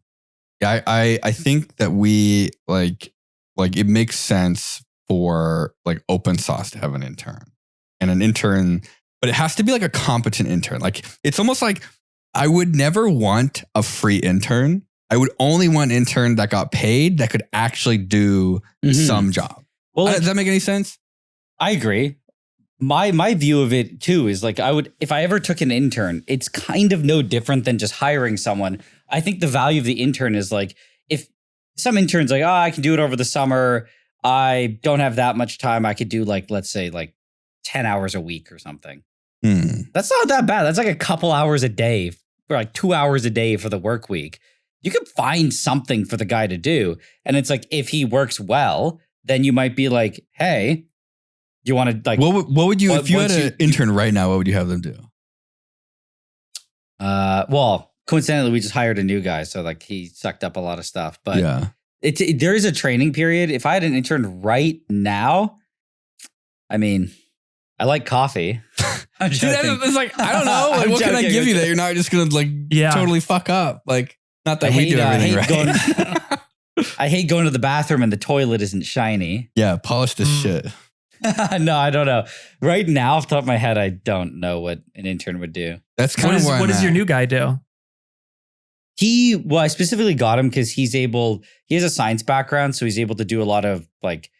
Yeah, I think that we like it makes sense for like open source to have an intern and an intern, but it has to be like a competent intern. Like it's almost like I would never want a free intern. I would only want an intern that got paid that could actually do some job. Well, does that make any sense? I agree. My view of it too is like if I ever took an intern, it's kind of no different than just hiring someone. I think the value of the intern is like if some intern's like, I can do it over the summer. I don't have that much time. I could do like, let's say like 10 hours a week or something. That's not that bad. That's like a couple hours a day or like 2 hours a day for the work week. You could find something for the guy to do. And it's like, if he works well, then you might be like, hey, you want to like, what would you, if you had an intern right now, what would you have them do? Well, coincidentally, we just hired a new guy. So like he sucked up a lot of stuff, but there is a training period. If I had an intern right now, I mean, I like coffee. It's like, I don't know. Like, what can I give you that you're not just going to like totally fuck up? Like, not that we do everything right. I hate going to the bathroom and the toilet isn't shiny. Yeah, polish this shit. No, I don't know. Right now, off the top of my head, I don't know what an intern would do. That's kind of what does your new guy do? I specifically got him because he has a science background, so he's able to do a lot of like,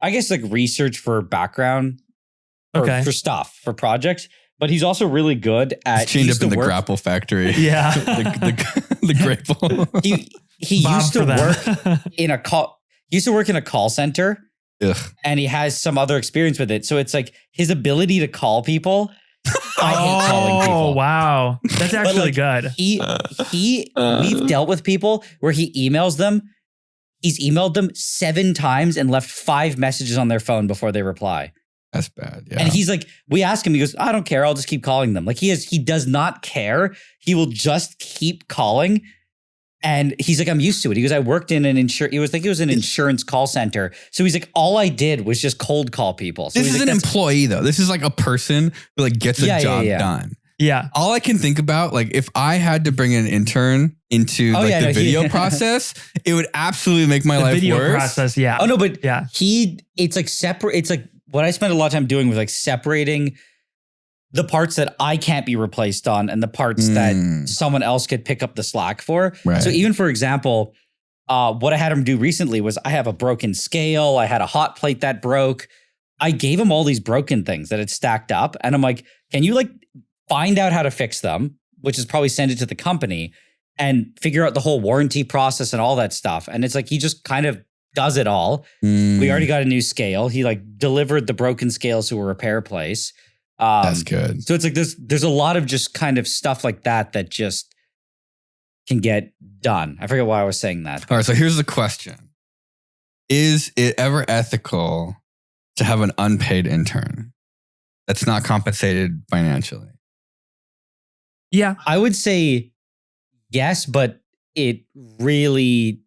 I guess like research for background, for stuff, for projects. But he's also really good at. He's chained up in the grapple factory. Yeah, the grapple. He used to work in he used to work in a call center. Ugh. And he has some other experience with it. So it's like his ability to call people. I hate calling people. Oh, wow. That's actually good. We've dealt with people where he emails them. He's emailed them 7 times and left 5 messages on their phone before they reply. That's bad. Yeah. And he's like, we ask him, he goes, I don't care. I'll just keep calling them. Like he does not care. He will just keep calling. And he's like, I'm used to it. He goes, I worked in an insurance call center. So he's like, all I did was just cold call people. So this is like, an employee though. This is like a person who like gets a job done. Yeah. All I can think about, like if I had to bring an intern into the video process, it would absolutely make my life worse. The video process, yeah. Oh no, but it's like separate. It's like what I spent a lot of time doing was like separating the parts that I can't be replaced on and the parts that someone else could pick up the slack for. Right. So even for example, what I had him do recently was I have a broken scale. I had a hot plate that broke. I gave him all these broken things that had stacked up. And I'm like, can you like find out how to fix them, which is probably send it to the company and figure out the whole warranty process and all that stuff. And it's like, he just kind of does it all. We already got a new scale. He like delivered the broken scales to a repair place. That's good. So it's like there's a lot of just kind of stuff like that just can get done. I forget why I was saying that. All right, so here's the question. Is it ever ethical to have an unpaid intern that's not compensated financially? Yeah. I would say yes, but it really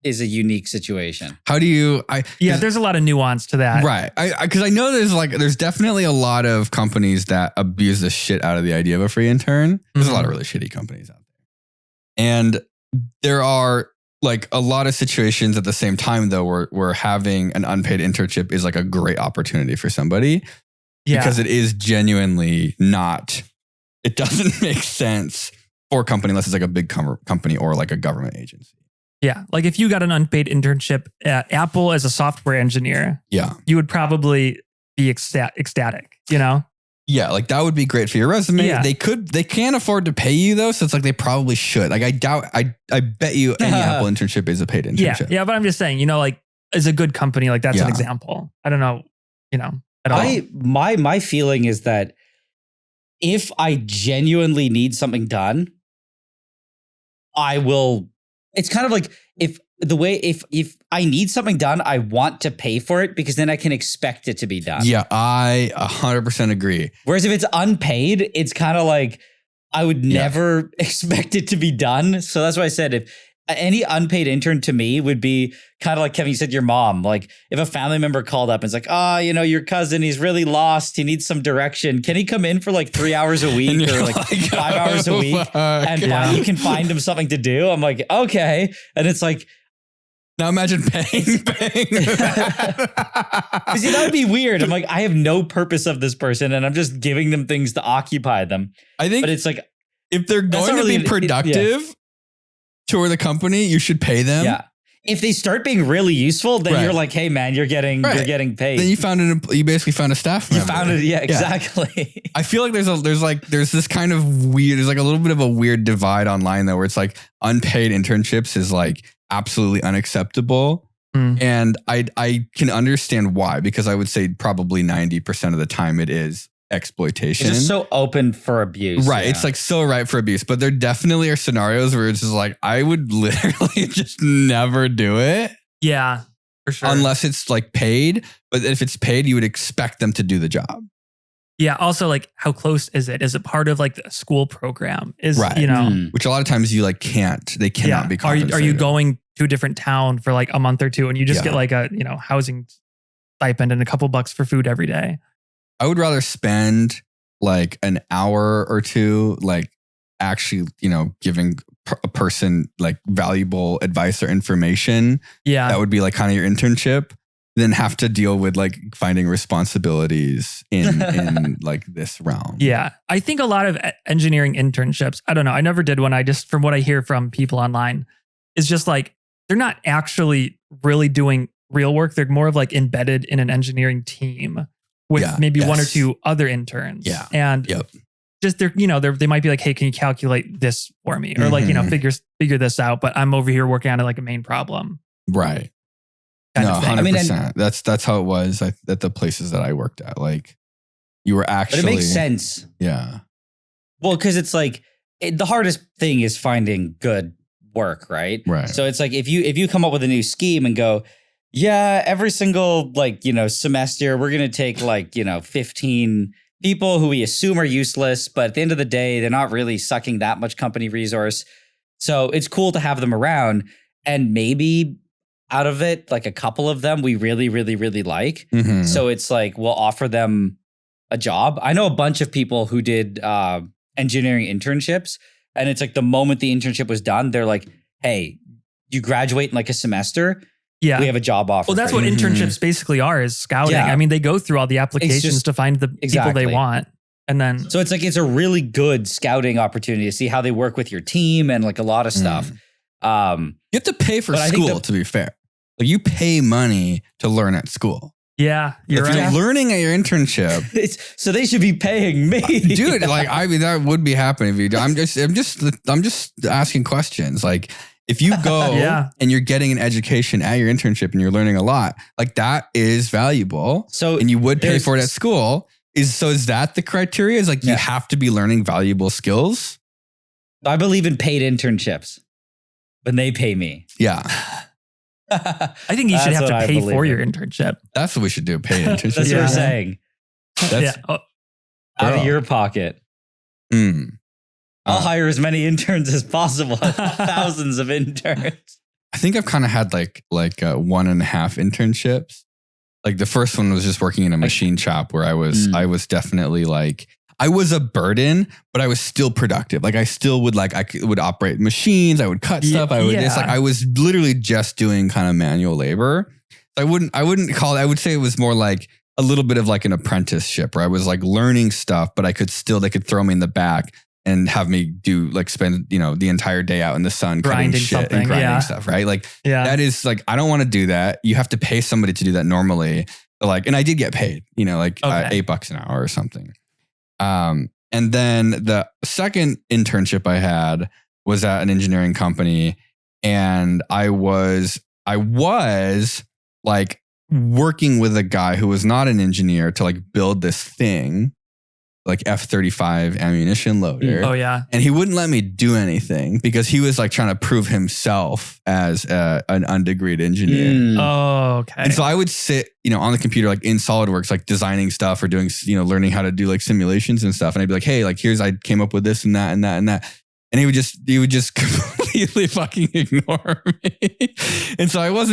is a unique situation. How do you... there's a lot of nuance to that. Right. Because I know there's definitely a lot of companies that abuse the shit out of the idea of a free intern. There's a lot of really shitty companies out there. And there are like a lot of situations at the same time though where having an unpaid internship is like a great opportunity for somebody. Yeah. Because it is genuinely not... It doesn't make sense for a company unless it's like a big company or like a government agency. Yeah. Like if you got an unpaid internship at Apple as a software engineer, you would probably be ecstatic, you know? Yeah. Like that would be great for your resume. Yeah. They can't afford to pay you though. So it's like they probably should. Like I bet you any Apple internship is a paid internship. Yeah. But I'm just saying, you know, like as a good company, like that's an example. I don't know, you know, at all. My feeling is that if I genuinely need something done, I will. It's kind of like if I need something done, I want to pay for it because then I can expect it to be done. Yeah, I 100% agree. Whereas if it's unpaid, it's kind of like I would never expect it to be done. So that's why I said if any unpaid intern to me would be kind of like Kevin, you said your mom. Like if a family member called up and it's like, you know, your cousin, he's really lost. He needs some direction. Can he come in for like 3 hours a week or like 5 hours a week? And you can find him something to do. I'm like, okay. And it's like, now imagine paying. See, that would be weird. I'm like, I have no purpose of this person and I'm just giving them things to occupy them. I think, but it's like, if they're going to be productive, to the company, you should pay them. Yeah. If they start being really useful, then you're like, hey man, you're getting paid. Then you basically found a staff member. You found it, exactly. I feel like there's this kind of weird, there's like a little bit of a weird divide online though, where it's like unpaid internships is like absolutely unacceptable. And I can understand why, because I would say probably 90% of the time it is exploitation. It's just so open for abuse. Right. Yeah. It's like so ripe for abuse. But there definitely are scenarios where it's just like, I would literally just never do it. Yeah, for sure. Unless it's like paid. But if it's paid, you would expect them to do the job. Yeah. Also, like, how close is it? Is it part of like the school program? You know, which a lot of times you like they cannot be compensated. Are you going to a different town for like a month or two and you just get like a, you know, housing stipend and a couple bucks for food every day? I would rather spend like an hour or two, like actually, you know, giving a person like valuable advice or information. Yeah. That would be like kind of your internship, than have to deal with like finding responsibilities in like this realm. Yeah. I think a lot of engineering internships, I don't know, I never did one. I just, from what I hear from people online, is just like, they're not actually really doing real work. They're more of like embedded in an engineering team with maybe one or two other interns. Yeah. And just they might be like, hey, can you calculate this for me? Or like, you know, figure this out. But I'm over here working on it like a main problem. Right. No, 100%. That's how it was at the places that I worked at. Like you were actually. But it makes sense. Yeah. Well, because it's like the hardest thing is finding good work, right? Right. So it's like if you come up with a new scheme and go, yeah, every single semester we're gonna take 15 people who we assume are useless, but at the end of the day, they're not really sucking that much company resource. So it's cool to have them around, and maybe out of it, like a couple of them we really, really, really like. Mm-hmm. So it's like we'll offer them a job. I know a bunch of people who did engineering internships, and it's like the moment the internship was done, they're like, hey, you graduate in like a semester. Yeah. We have a job offer. Well, that's what internships basically are, is scouting. Yeah. I mean, they go through all the applications to find the people they want. And then. So it's like, it's a really good scouting opportunity to see how they work with your team and like a lot of stuff. You have to pay for school, to be fair. Like you pay money to learn at school. Yeah, you're if you're learning at your internship, so they should be paying me, dude. Like I mean, that would be happening if you. I'm just asking questions. Like if you go and you're getting an education at your internship and you're learning a lot, like that is valuable. So and you would pay for it at school. Is that the criteria? Is like you have to be learning valuable skills? I believe in paid internships when they pay me. Yeah. I think you should have to pay for your internship. That's what we should do. Paid internship. That's what we're saying. That's out of your pocket. I'll hire as many interns as possible. Thousands of interns. I think I've kind of had like 1.5 internships. Like the first one was just working in a machine shop where I was definitely like, I was a burden, but I was still productive. Like I still would I would operate machines. I would cut stuff. I was literally just doing kind of manual labor. I wouldn't call it, I would say it was more like a little bit of like an apprenticeship where I was like learning stuff, but they could throw me in the back and have me spend, the entire day out in the sun grinding cutting shit and grinding stuff. Right. Like that is like, I don't want to do that. You have to pay somebody to do that normally. So and I did get paid, $8 an hour or something. And then the second internship I had was at an engineering company, and I was like working with a guy who was not an engineer to like build this thing, like F-35 ammunition loader. Oh yeah. And he wouldn't let me do anything because he was like trying to prove himself as an undegreed engineer. Oh, okay. And so I would sit, on the computer, like in SolidWorks, like designing stuff or doing, learning how to do like simulations and stuff. And I'd be like, hey, like I came up with this and that and that and that. And he would just completely fucking ignore me. And so I was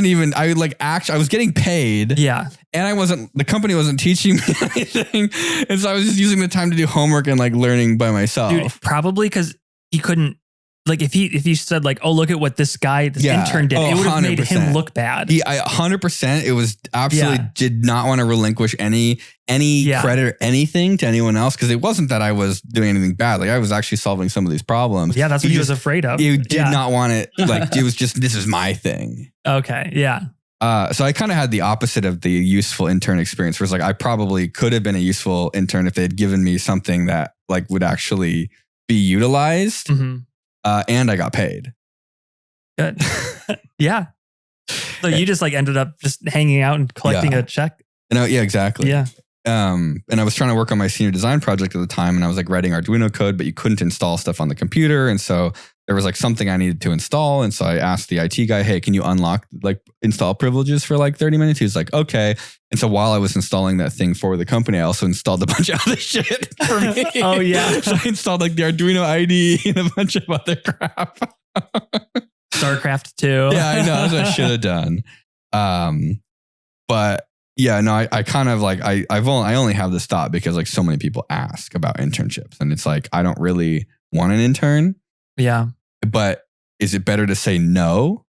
getting paid. Yeah. And the company wasn't teaching me anything. And so I was just using the time to do homework and like learning by myself. Dude, probably because he couldn't, like if he said like, oh, look at what this intern did, it would have made him look bad. 100%. It was absolutely did not want to relinquish any credit or anything to anyone else, because it wasn't that I was doing anything bad. Like I was actually solving some of these problems. Yeah, that's what he was afraid of. He did not want it. Like it was just, this is my thing. Okay. Yeah. So I kind of had the opposite of the useful intern experience, where it's like I probably could have been a useful intern if they had given me something that like would actually be utilized. Mm-hmm. And I got paid. Good. Yeah. So you just like ended up just hanging out and collecting a check. No, yeah, exactly. Yeah. And I was trying to work on my senior design project at the time, and I was like writing Arduino code, but you couldn't install stuff on the computer. And so there was like something I needed to install. And so I asked the IT guy, hey, can you install privileges for like 30 minutes? He was like, okay. And so while I was installing that thing for the company, I also installed a bunch of other shit for me. Oh yeah. So I installed like the Arduino IDE and a bunch of other crap. StarCraft 2. Yeah, I know. That's what I should have done. But yeah, no, I kind of like, I only have this thought because like so many people ask about internships, and it's like, I don't really want an intern. Yeah. But is it better to say no?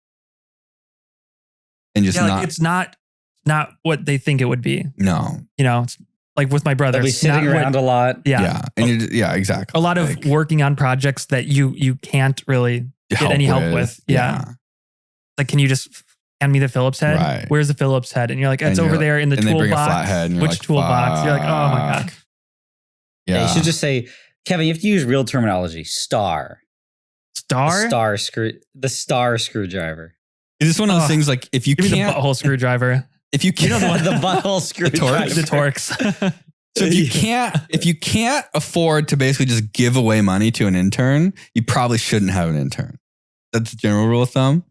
And just it's not what they think it would be. No. It's like with my brother. They'll be sitting around a lot. Yeah. Yeah. And exactly. A lot of working on projects that you can't really get any help with. Yeah. Like, can you just hand me the Phillips head? Right. Where's the Phillips head? And you're like, it's over there in the toolbox. And they bring a flathead. And which toolbox? You're like, oh my God. Yeah. You should just say, Kevin, you have to use real terminology. Star? The star screwdriver. Is this one of those things like if you Give me can't the butthole screwdriver. If you can't, the butthole screwdriver, the torques. So if you can't afford to basically just give away money to an intern, you probably shouldn't have an intern. That's the general rule of thumb.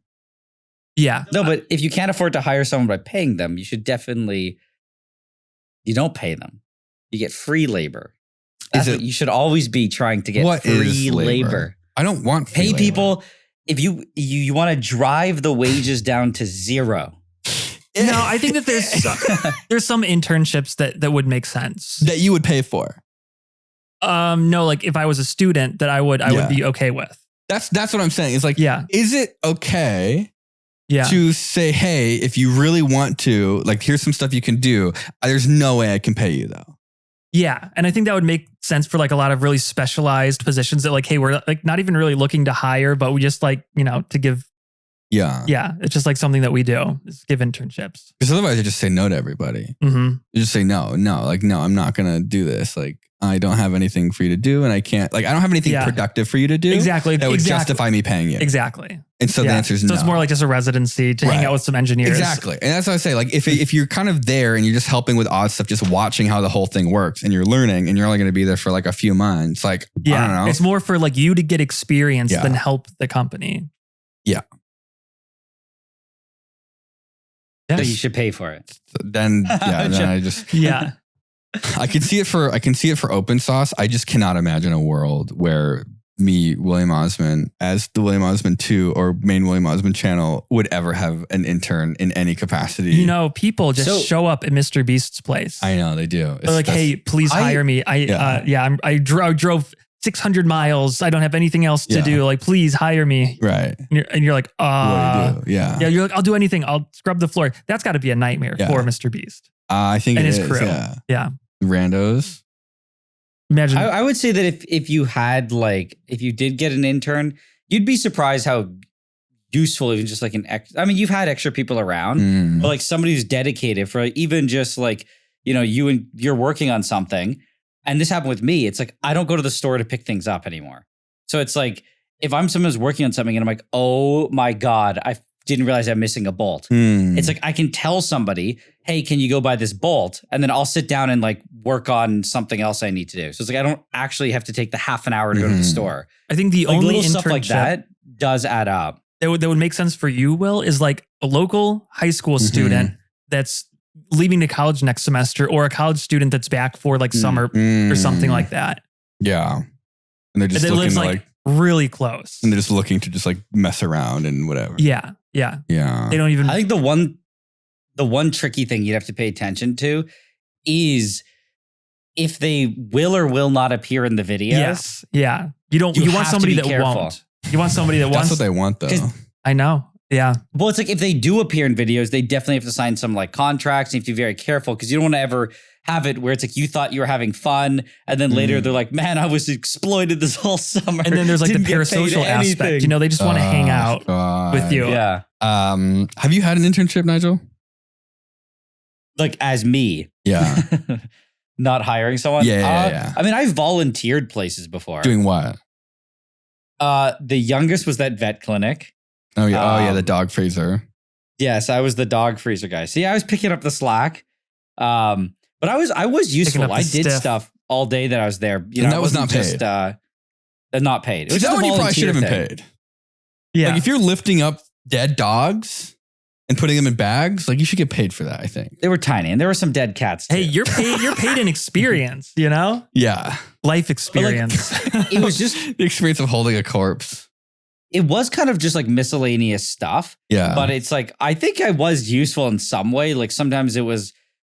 Yeah. No, but if you can't afford to hire someone by paying them, you should definitely, you don't pay them. You get free labor. That's what you should always be trying to get free labor. I don't want free pay labor. people. If you want to drive the wages down to zero. No, I think that there's some internships that would make sense. That you would pay for. No, like if I was a student that I would be okay with. That's what I'm saying. It's like, is it okay to say, hey, if you really want to, like, here's some stuff you can do. There's no way I can pay you though. Yeah. And I think that would make sense for like a lot of really specialized positions that like, hey, we're like not even really looking to hire, but we just like, to give. Yeah. Yeah. It's just like something that we do is give internships. Because otherwise you just say no to everybody. Mm-hmm. You just say no, I'm not going to do this. Like, I don't have anything for you to do and I can't, like, I don't have anything productive for you to do. Exactly. That would justify me paying you. Exactly. And so the answer is no. So it's more like just a residency to hang out with some engineers. Exactly. And that's what I say. Like if you're kind of there and you're just helping with odd stuff, just watching how the whole thing works and you're learning and you're only going to be there for like a few months. Like, I don't know. It's more for like you to get experience than help the company. Yeah. So you should pay for it. Then I just I can see it for open source. I just cannot imagine a world where me, William Osman, as the William Osman 2 or main William Osman channel would ever have an intern in any capacity. People just show up at Mr. Beast's place. I know they do. They're like, hey, please hire me. I drove 600 miles. I don't have anything else to do. Like, please hire me. Right. And you're like, what do you do? Yeah. Yeah. You're like, I'll do anything. I'll scrub the floor. That's got to be a nightmare for Mr. Beast. I think and it his is, crew. Yeah. Randos. Imagine. I would say that if you had if you did get an intern, you'd be surprised how useful even just like you've had extra people around, but like somebody who's dedicated for even just you're working on something. And this happened with me. It's like, I don't go to the store to pick things up anymore. So it's like, if I'm someone who's working on something and I'm like, oh my God, I didn't realize I'm missing a bolt. It's like, I can tell somebody, hey, can you go buy this bolt? And then I'll sit down and like work on something else I need to do. So it's like, I don't actually have to take the half an hour to go to the store. I think the only little stuff like that does add up. That would make sense for you, Will, is like a local high school student that's leaving to college next semester, or a college student that's back for like summer or something like that. Yeah. And they're just looking like really close. And they're just looking to just like mess around and whatever. Yeah. Yeah. Yeah. They don't even. I think the one tricky thing you'd have to pay attention to is if they will or will not appear in the videos. Yes. Yeah. You want somebody that won't. You want somebody that wants. That's what they want though. I know. Yeah. Well, it's like if they do appear in videos, they definitely have to sign some like contracts. And you have to be very careful because you don't want to ever have it where it's like you thought you were having fun. And then later they're like, man, I was exploited this whole summer. And then there's like the parasocial aspect. They just want to hang out with you. Yeah. Have you had an internship, Nigel? Like as me? Yeah. Not hiring someone? Yeah. I mean, I volunteered places before. Doing what? The youngest was that vet clinic. Oh yeah, the dog freezer. Yes, I was the dog freezer guy. See, I was picking up the slack, but I was useful. I did stuff all day that I was there. And that was not paid. Not paid. It was that just one a you probably should have been thing. paid. Yeah, like if you're lifting up dead dogs and putting them in bags, like you should get paid for that. I think they were tiny, and there were some dead cats too. Hey, you're paid in experience. Yeah, life experience. It was just the experience of holding a corpse. It was kind of just like miscellaneous stuff. Yeah. But it's like, I think I was useful in some way. Like sometimes it was,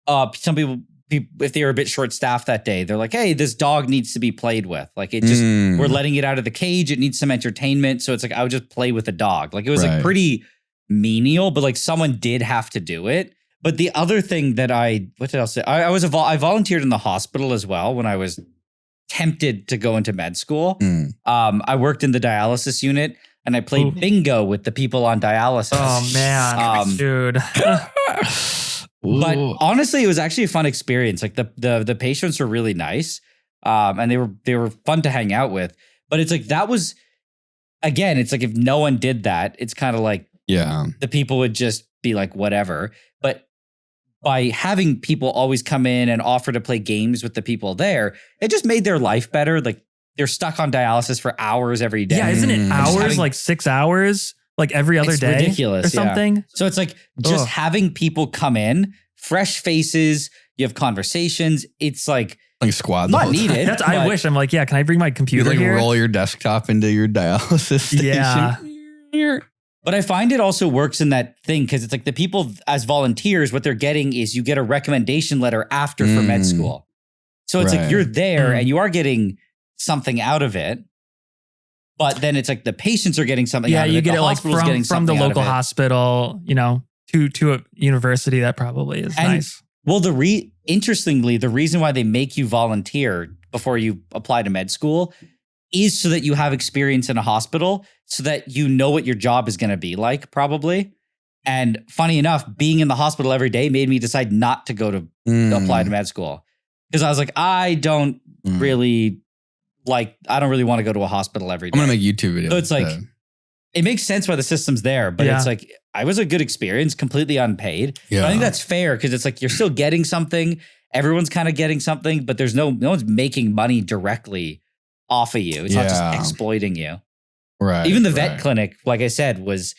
some people, if they were a bit short staffed that day, they're like, hey, this dog needs to be played with. Like it just, we're letting it out of the cage. It needs some entertainment. So it's like, I would just play with the dog. Like it was like pretty menial, but like someone did have to do it. But the other thing that what did I say? I volunteered in the hospital as well when I was tempted to go into med school. I worked in the dialysis unit and I played bingo with the people on dialysis. Oh man, dude. But honestly, it was actually a fun experience. Like the patients were really nice. And they were fun to hang out with. But it's like that was, again, it's like if no one did that, it's kind of like the people would just be like, whatever. But by having people always come in and offer to play games with the people there, it just made their life better. Like they're stuck on dialysis for hours every day. Yeah, isn't it hours, like 6 hours, like every other day? Ridiculous, or something? Yeah. So it's like just having people come in, fresh faces, you have conversations. It's like squad. Not needed. That's I wish. I'm like, yeah, can I bring my computer you here? Roll your desktop into your dialysis station. Yeah. But I find it also works in that thing because it's like the people as volunteers, what they're getting is you get a recommendation letter after for med school. So it's like you're there and you are getting something out of it. But then it's like the patients are getting something out of it. Yeah, you get it like from the local hospital, you know, to a university. That probably is nice. Well, interestingly, the reason why they make you volunteer before you apply to med school is so that you have experience in a hospital so that you know what your job is going to be like, probably. And funny enough, being in the hospital every day made me decide not to go to apply to med school. Because I was like, I don't really want to go to a hospital every day. I'm going to make YouTube videos. So it's like, it makes sense why the system's there, but it's like, I was a good experience, completely unpaid. Yeah. But I think that's fair because it's like, you're still getting something. Everyone's kind of getting something, but there's no one's making money directly off of you. It's not just exploiting you. Right. Even the vet clinic, like I said, was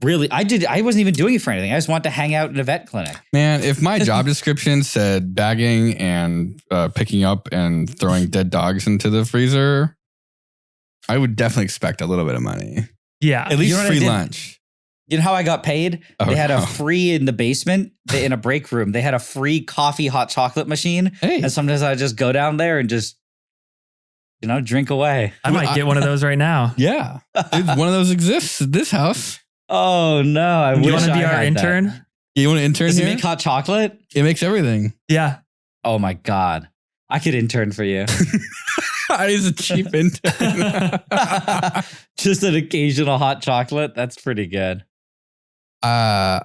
really, I wasn't even doing it for anything. I just wanted to hang out in a vet clinic. Man, if my job description said bagging and picking up and throwing dead dogs into the freezer, I would definitely expect a little bit of money. Yeah. At least free lunch. You know how I got paid? They had a free in the basement, in a break room. They had a free coffee hot chocolate machine. Hey. And sometimes I just go down there and just, drink away. I might get one of those right now. Yeah. One of those exists at this house. Oh, no. I wish you want to be our intern? That. You want to intern Does here? Does it make hot chocolate? It makes everything. Yeah. Oh, my God. I could intern for you. He's a cheap intern. Just an occasional hot chocolate. That's pretty good. I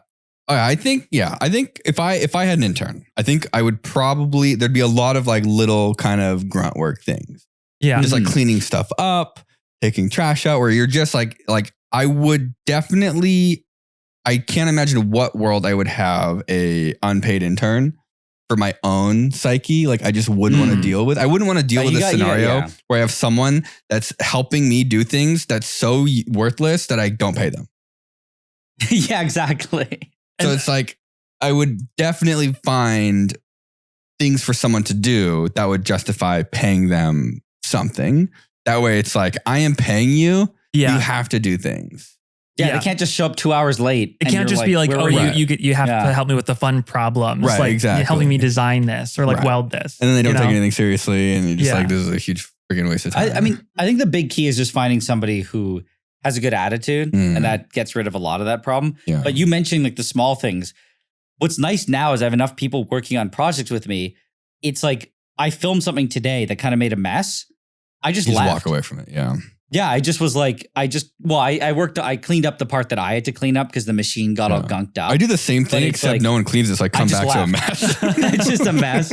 think if I had an intern, I think I would probably, there'd be a lot of like little kind of grunt work things. Yeah. Just like cleaning stuff up, taking trash out, where you're just like I would definitely, I can't imagine what world I would have a unpaid intern for my own psyche. Like I just wouldn't want to deal with. I wouldn't want to deal with a scenario where I have someone that's helping me do things that's so worthless that I don't pay them. Yeah, exactly. So it's like, I would definitely find things for someone to do that would justify paying them something. That way it's like, I am paying you. You have to do things. Yeah, they can't just show up 2 hours late. It can't just be like, oh, you have to help me with the fun problems. Right, like, exactly. Helping me design this or like weld this. And then they don't take anything seriously. And you're just like, this is a huge freaking waste of time. I mean, I think the big key is just finding somebody who has a good attitude and that gets rid of a lot of that problem. Yeah. But you mentioned like the small things. What's nice now is I have enough people working on projects with me. It's like I filmed something today that kind of made a mess. I just left. Walk away from it. Yeah. Yeah. I just was like, I cleaned up the part that I had to clean up because the machine got all gunked up. I do the same thing, except like, no one cleans it. So I come back to a mess. It's just a mess.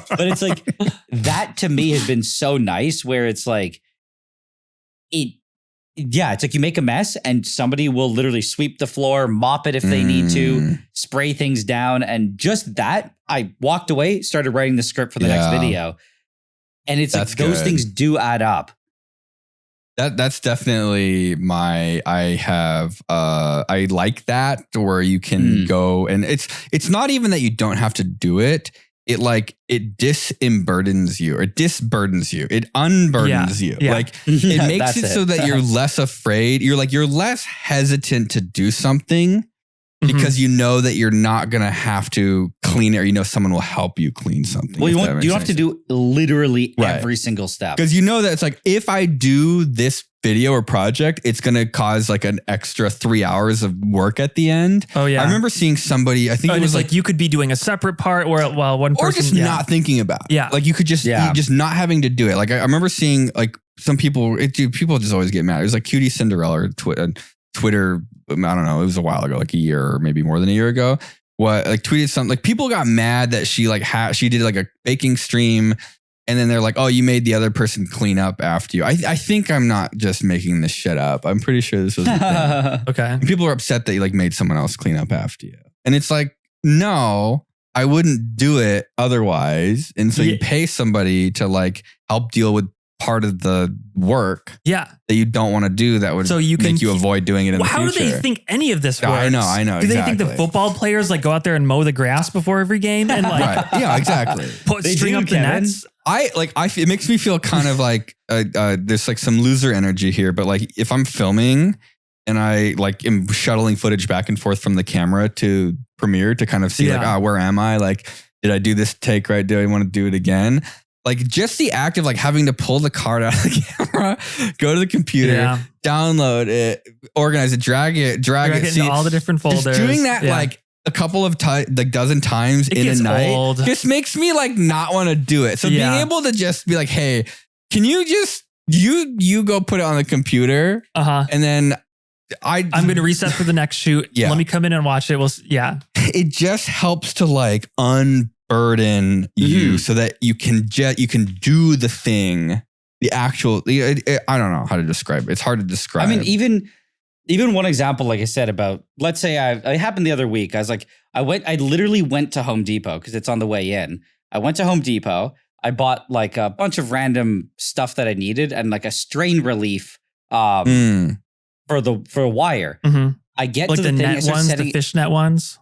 But it's like, that to me has been so nice where it's like, it's like you make a mess and somebody will literally sweep the floor, mop it if they need to, spray things down. And just that, I walked away, started writing the script for the next video. And it's like those things do add up. That's definitely I like that where you can go and it's not even that you don't have to do it. It disburdens you. It unburdens you. Yeah. Like it makes it so that you're less afraid. You're less hesitant to do something because you know that you're not going to have to clean it, or someone will help you clean something. Well, you don't have to do literally every single step. Because you know that it's like, if I do this video or project, it's going to cause like an extra 3 hours of work at the end. Oh yeah. I remember seeing somebody, I think it was like you could be doing a separate part or one person. Or just not thinking about it. Yeah. Like you could just not having to do it. Like I remember seeing like some people, people just always get mad. It was like Cutie Cinderella or Twitter, I don't know, it was a while ago, like a year or maybe more than a year ago. Tweeted something like people got mad that she did like a baking stream And then they're like, oh, you made the other person clean up after you. I think I'm not just making this shit up. I'm pretty sure this was the thing. Okay. And people are upset that you like made someone else clean up after you. And it's like, no, I wouldn't do it otherwise. And so you pay somebody to like help deal with part of the work that you don't want to do that would make you avoid doing it in the future. How do they think any of this works? I know. Do they think the football players like go out there and mow the grass before every game and like yeah, exactly. string up the nets? It makes me feel kind of like there's like some loser energy here, but like if I'm filming and I like am shuttling footage back and forth from the camera to Premiere to kind of see like, where am I? Like, did I do this take right? Do I want to do it again? Like just the act of like having to pull the card out of the camera, go to the computer, download it, organize it, drag it into all the different folders. Just doing that like a couple of dozen times in a night old. Just makes me like not want to do it. So being able to just be like, hey, can you just you go put it on the computer, and then I'm going to reset for the next shoot. Let me come in and watch it. It just helps to like unburden you so that you can do the thing, the actual, I don't know how to describe it. It's hard to describe. I mean, even one example, like I said about, let's say it happened the other week. I was like, I literally went to Home Depot because it's on the way in. I went to Home Depot. I bought like a bunch of random stuff that I needed and like a strain relief for a wire. I get like to the thing, net ones, the fishnet ones.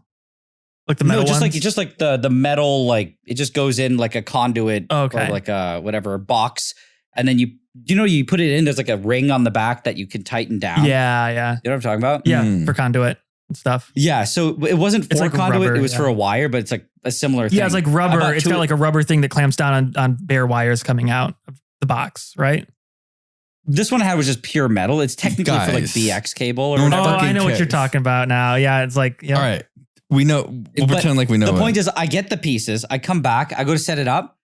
Like the metal ones? just like the metal, like it just goes in like a conduit or like a whatever box. And then you put it in, there's like a ring on the back that you can tighten down. Yeah. You know what I'm talking about? Yeah, for conduit and stuff. Yeah, so it wasn't for like conduit, rubber, it was for a wire, but it's like a similar thing. Yeah, it's like rubber. It's got like a rubber thing that clamps down on bare wires coming out of the box, right? This one I had was just pure metal. It's technically for like BX cable or whatever. Oh, I know what you're talking about now. Yeah, it's like, all right. We know. We'll pretend like we know. The point is, I get the pieces. I come back. I go to set it up.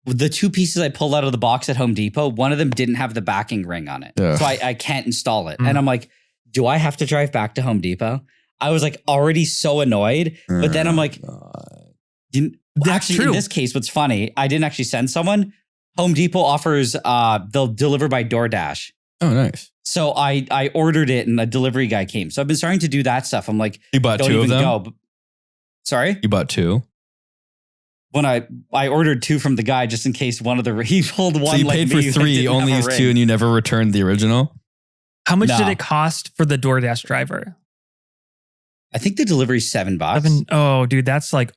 The two pieces I pulled out of the box at Home Depot, one of them didn't have the backing ring on it. So I can't install it. And I'm like, do I have to drive back to Home Depot? I was like already so annoyed. But then I'm like, actually, in this case, what's funny, I didn't actually send someone. Home Depot offers, they'll deliver by DoorDash. Oh, nice. So I ordered it and a delivery guy came. So I've been starting to do that stuff. I'm like, you bought two of them? Sorry? You bought two? When I ordered two from the guy just in case he pulled one. So you paid for three, only used two, and you never returned the original? How much did it cost for the DoorDash driver? I think the delivery's $7. Oh, dude, that's like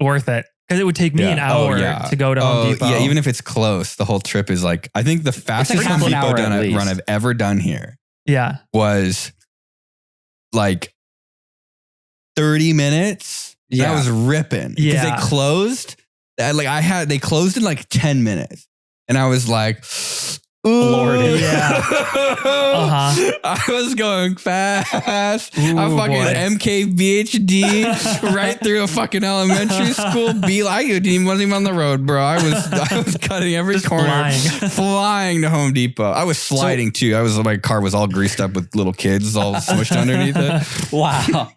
worth it. Because it would take me an hour to go to Home Depot. Yeah, even if it's close, the whole trip is like, I think the fastest Home Depot run I've ever done here was like 30 minutes. Yeah. That was ripping. Because they closed. They closed in like 10 minutes. And I was like, Lord, I was going fast. I fucking MKBHD right through a fucking elementary school. Wasn't even on the road, bro. I was cutting every corner, flying to Home Depot. I was sliding too. My car was all greased up with little kids all smushed underneath it. Wow.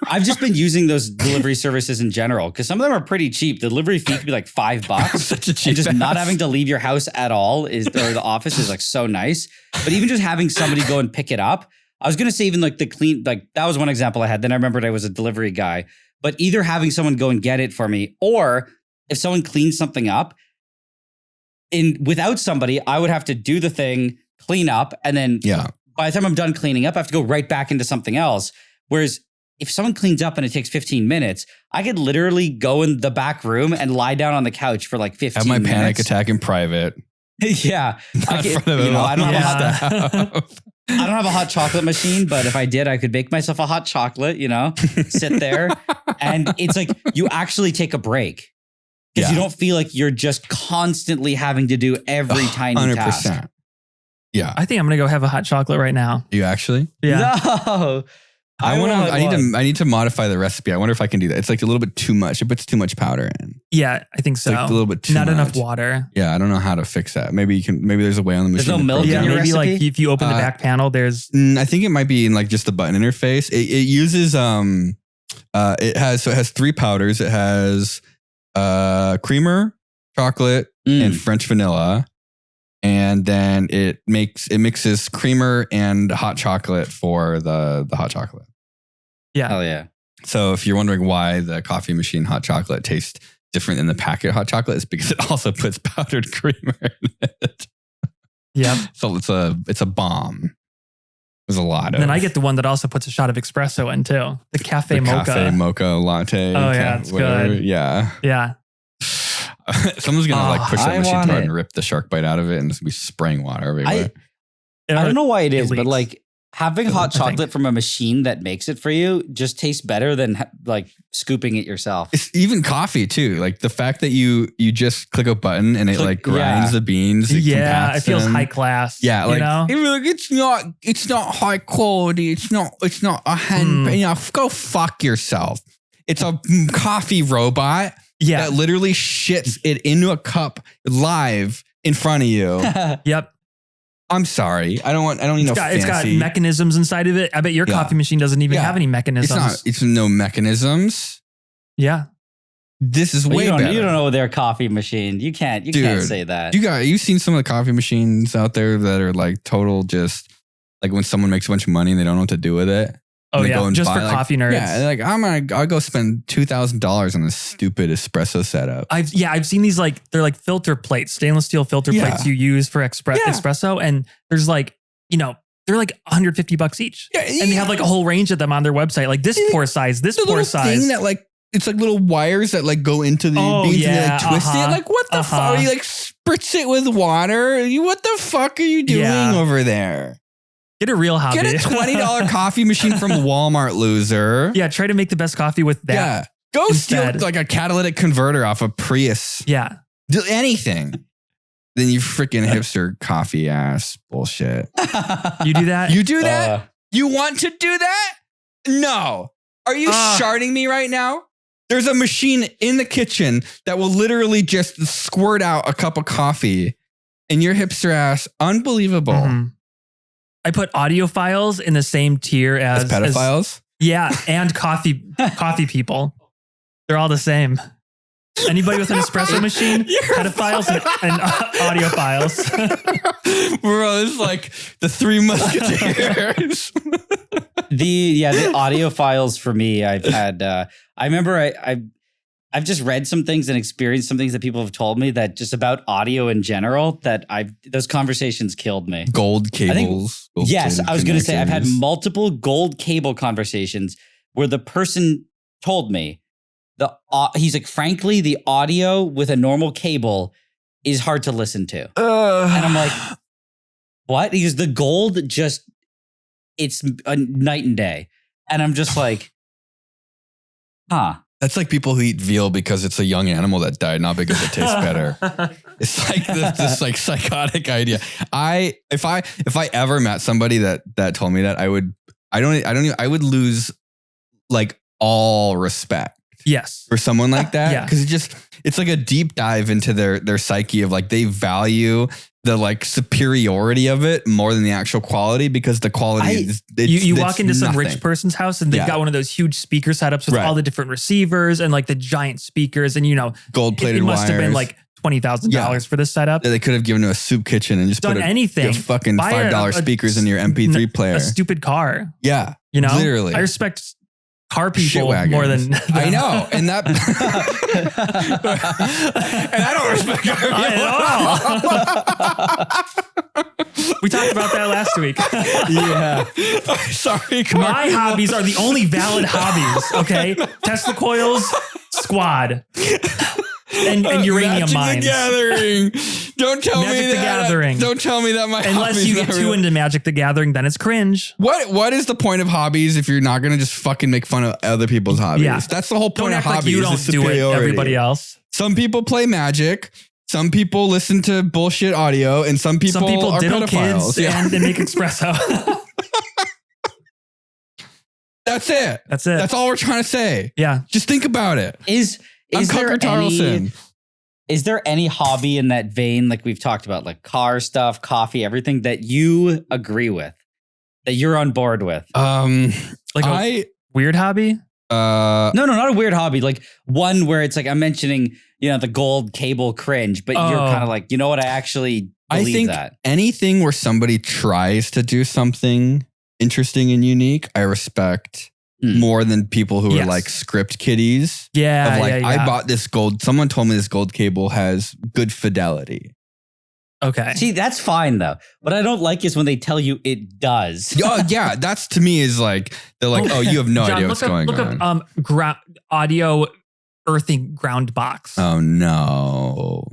I've just been using those delivery services in general because some of them are pretty cheap. The delivery fee could be like $5. Such a cheap and just not having to leave your house at all or the office is like so nice. But even just having somebody go and pick it up, I was going to say even like the clean, like that was one example I had. Then I remembered I was a delivery guy, but either having someone go and get it for me, or if someone cleans something up without somebody, I would have to do the thing, clean up. And then by the time I'm done cleaning up, I have to go right back into something else. Whereas if someone cleans up and it takes 15 minutes, I could literally go in the back room and lie down on the couch for like 15 minutes. Have my panic attack in private. Yeah. I don't have a hot chocolate machine, but if I did, I could make myself a hot chocolate, sit there. And it's like you actually take a break because you don't feel like you're just constantly having to do every tiny 100%. Task. Yeah. I think I'm going to go have a hot chocolate right now. You actually? Yeah. No. I need to modify the recipe. I wonder if I can do that. It's like a little bit too much. It puts too much powder in. Yeah, I think so. It's like a little bit too much. Not enough water. Yeah, I don't know how to fix that. Maybe there's a way on the machine. There's no milk in your maybe recipe? Like if you open the back panel, there's. I think it might be in like just the button interface. It uses it has 3 powders. It has creamer, chocolate and French vanilla. And then it mixes creamer and hot chocolate for the hot chocolate. Yeah. Hell yeah. So if you're wondering why the coffee machine hot chocolate tastes different than the packet hot chocolate, it's because it also puts powdered creamer in it. Yeah. So it's a bomb. There's a lot of. And then I get the one that also puts a shot of espresso in too. The cafe mocha. Cafe mocha latte. Oh yeah, it's good. Yeah. Yeah. Someone's gonna push that machine through and rip the shark bite out of it and just be spraying water everywhere. I don't know why it is, but like having hot chocolate from a machine that makes it for you just tastes better than like scooping it yourself. It's even coffee too. Like the fact that you just click a button and it like grinds the beans. It feels high class. Yeah, like, you know? it's not high quality. It's not a hand. Go fuck yourself. It's a coffee robot. Yeah, that literally shits it into a cup live in front of you. Yep. I'm sorry. I don't need fancy. It's got mechanisms inside of it. I bet your coffee machine doesn't even have any mechanisms. It's no mechanisms. Yeah. This is way better. You don't know their coffee machine. You can't say that. You've seen some of the coffee machines out there that are like total just like when someone makes a bunch of money and they don't know what to do with it. Oh yeah, just for coffee nerds. Yeah, like I'll go spend $2,000 on this stupid espresso setup. I've seen these they're like filter plates, stainless steel filter plates you use for espresso, and there's they're like $150 each, and they have like a whole range of them on their website, like this pour size, this pour size. Thing that it's like little wires that like go into the beans and they like twist it. Like what the fuck? You like spritz it with water. What the fuck are you doing over there? Get a real hobby. Get a $20 coffee machine from Walmart, loser. Yeah, try to make the best coffee with that. Yeah. Go steal like a catalytic converter off a Prius. Yeah. Do anything. Then you freaking hipster coffee ass bullshit. You do that? You do that? You want to do that? No. Are you sharding me right now? There's a machine in the kitchen that will literally just squirt out a cup of coffee and your hipster ass, unbelievable. Mm-hmm. I put audio files in the same tier as pedophiles. And coffee people. They're all the same. Anybody with an espresso machine, pedophiles and audio files. Bro, it's like the Three Musketeers. The audio files for me, I've had. I remember I've just read some things and experienced some things that people have told me that just about audio in general that those conversations killed me. Gold cables. Yes, I was going to say I've had multiple gold cable conversations where the person told me he's like, frankly, the audio with a normal cable is hard to listen to. And I'm like, what? He goes, the gold it's a night and day. And I'm just like, huh. That's like people who eat veal because it's a young animal that died, not because it tastes better. It's like this like psychotic idea. If I ever met somebody that told me that, I would lose like all respect. Yes. For someone like that. Because it's like a deep dive into their psyche of like they value the like superiority of it more than the actual quality, because the quality you walk into some rich person's house and they've got one of those huge speaker setups with all the different receivers and like the giant speakers and gold plated wires. It must have been like $20,000 for this setup. They could have given to a soup kitchen and just done anything. Fucking $5 speakers in your MP3 player. A stupid car. Yeah. Literally. I respect car people more than I know, and that and I don't respect car people. We talked about that last week. Yeah. Sorry, my hobbies are the only valid hobbies. Okay, Tesla coils, squad. And uranium mines. The Gathering. Don't tell me that. Magic the Gathering. Don't tell me that unless you get too into Magic the Gathering, then it's cringe. What is the point of hobbies if you're not going to just fucking make fun of other people's hobbies? Yeah. That's the whole point of hobbies. Like you don't do it. Everybody else. Some people play Magic. Some people listen to bullshit audio, and some people are diddle pedophiles. Kids and make espresso. That's it. That's all we're trying to say. Yeah. Just think about it. Is there any hobby in that vein, like we've talked about, like car stuff, coffee, everything that you agree with, that you're on board with? Like a weird hobby? No, not a weird hobby. Like one where it's like I'm mentioning, the gold cable cringe, but you're kind of like, you know what? I actually believe I think that. Anything where somebody tries to do something interesting and unique, I respect more than people who are like script kiddies. Yeah. I bought this gold. Someone told me this gold cable has good fidelity. Okay. See, that's fine though. What I don't like is when they tell you it does. Oh yeah, that's to me is like they're like, oh, you have no idea what's going on. Look up audio earthing ground box. Oh no.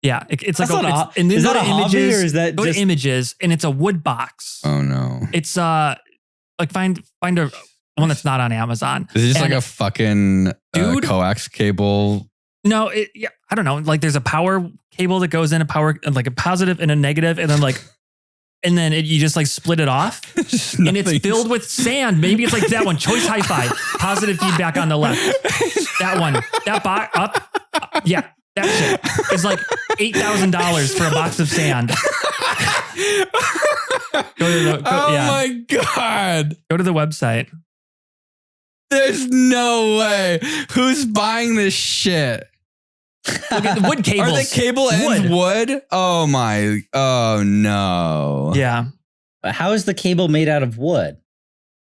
Yeah, it's That's like is that a hobby or is that go to images and it's a wood box. Oh no. It's like find a one that's not on Amazon. Is it just like a fucking coax cable? No, I don't know. Like there's a power cable that goes in like a positive and a negative, and then you just like split it off, and it's filled with sand. Maybe it's like that one. Choice hi-fi, positive feedback on the left. That one, that box up, yeah, that shit is like $8,000 for a box of sand. My god! Go to the website. There's no way. Who's buying this shit? Look at the wood cables. Are the cable ends wood? Oh no. Yeah. How is the cable made out of wood?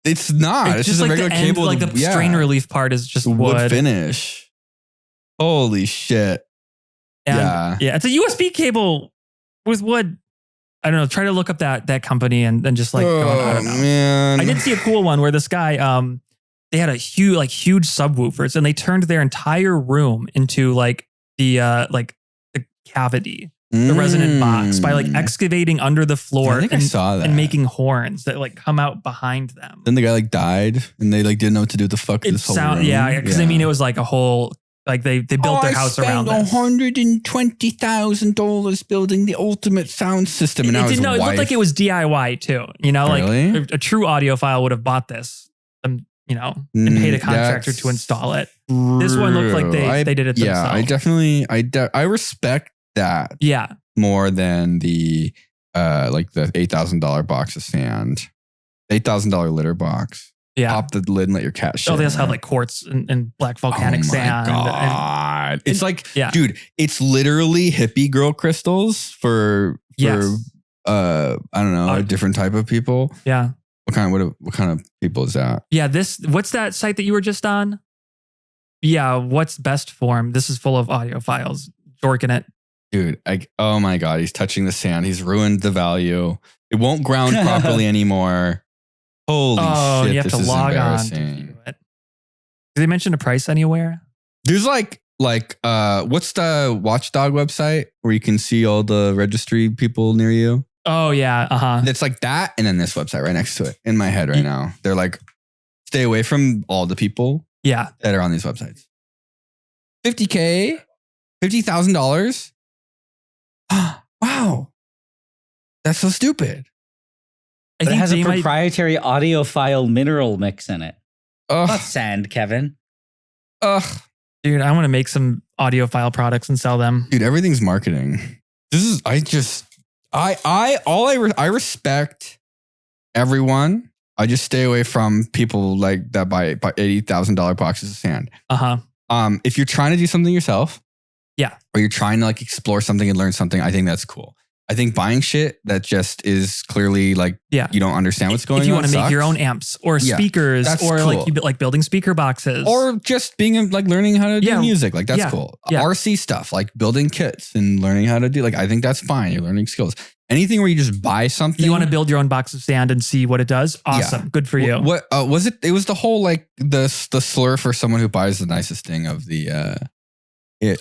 It's not. It's just like a regular the end, cable. Like the strain relief part is just wood finish. Holy shit. And yeah. It's a USB cable with wood. I don't know. Try to look up that company and then just like, I don't know. Man. I did see a cool one where this guy, they had a huge subwoofers and they turned their entire room into like the cavity, the resonant box by like excavating under the floor. I saw that. And making horns that like come out behind them. Then the guy like died and they like didn't know what to do with the fuck this whole room. Yeah. Because I mean, it was like a whole, like they built their house around this. $120,000 building the ultimate sound system. And it looked like it was DIY too. Really? Like a true audiophile would have bought this. And paid a contractor to install it. This one looked like they did it themselves. Yeah, I respect that. Yeah. More than the like the $8,000 box of sand, $8,000 litter box. Yeah. Pop the lid and let your cat shit. Oh, they also have like quartz and black volcanic sand. Oh my god! It's like, yeah. Dude, it's literally hippie girl crystals for I don't know, a different type of people. Yeah. What kind of people is that? Yeah, what's that site that you were just on? Yeah, what's best form? This is full of audio files. Jorking it. Dude, oh my god, he's touching the sand. He's ruined the value. It won't ground properly anymore. Holy shit, you have this to is log embarrassing. on to view it. Did they mention a price anywhere? There's like what's the Watchdog website where you can see all the registry people near you? Oh yeah, It's like that, and then this website right next to it in my head right now. They're like, stay away from all the people that are on these websites. $50,000, $50,000. Wow, that's so stupid. It has a proprietary audiophile mineral mix in it. Not sand, Kevin. Dude, I want to make some audiophile products and sell them. Dude, everything's marketing. I respect everyone. I just stay away from people like that buy $80,000 boxes of sand. If you're trying to do something yourself, or you're trying to like explore something and learn something, I think that's cool. I think buying shit that just is clearly like you don't understand what's going on. If you want to make your own amps or speakers, or cool. like building speaker boxes, or just being like learning how to do music, like that's cool. RC stuff, like building kits and learning how to do, like I think that's fine. You're learning skills. Anything where you just buy something. You want to build your own box of sand and see what it does? Awesome. Good for you. What was it? It was the whole like the slur for someone who buys the nicest thing of the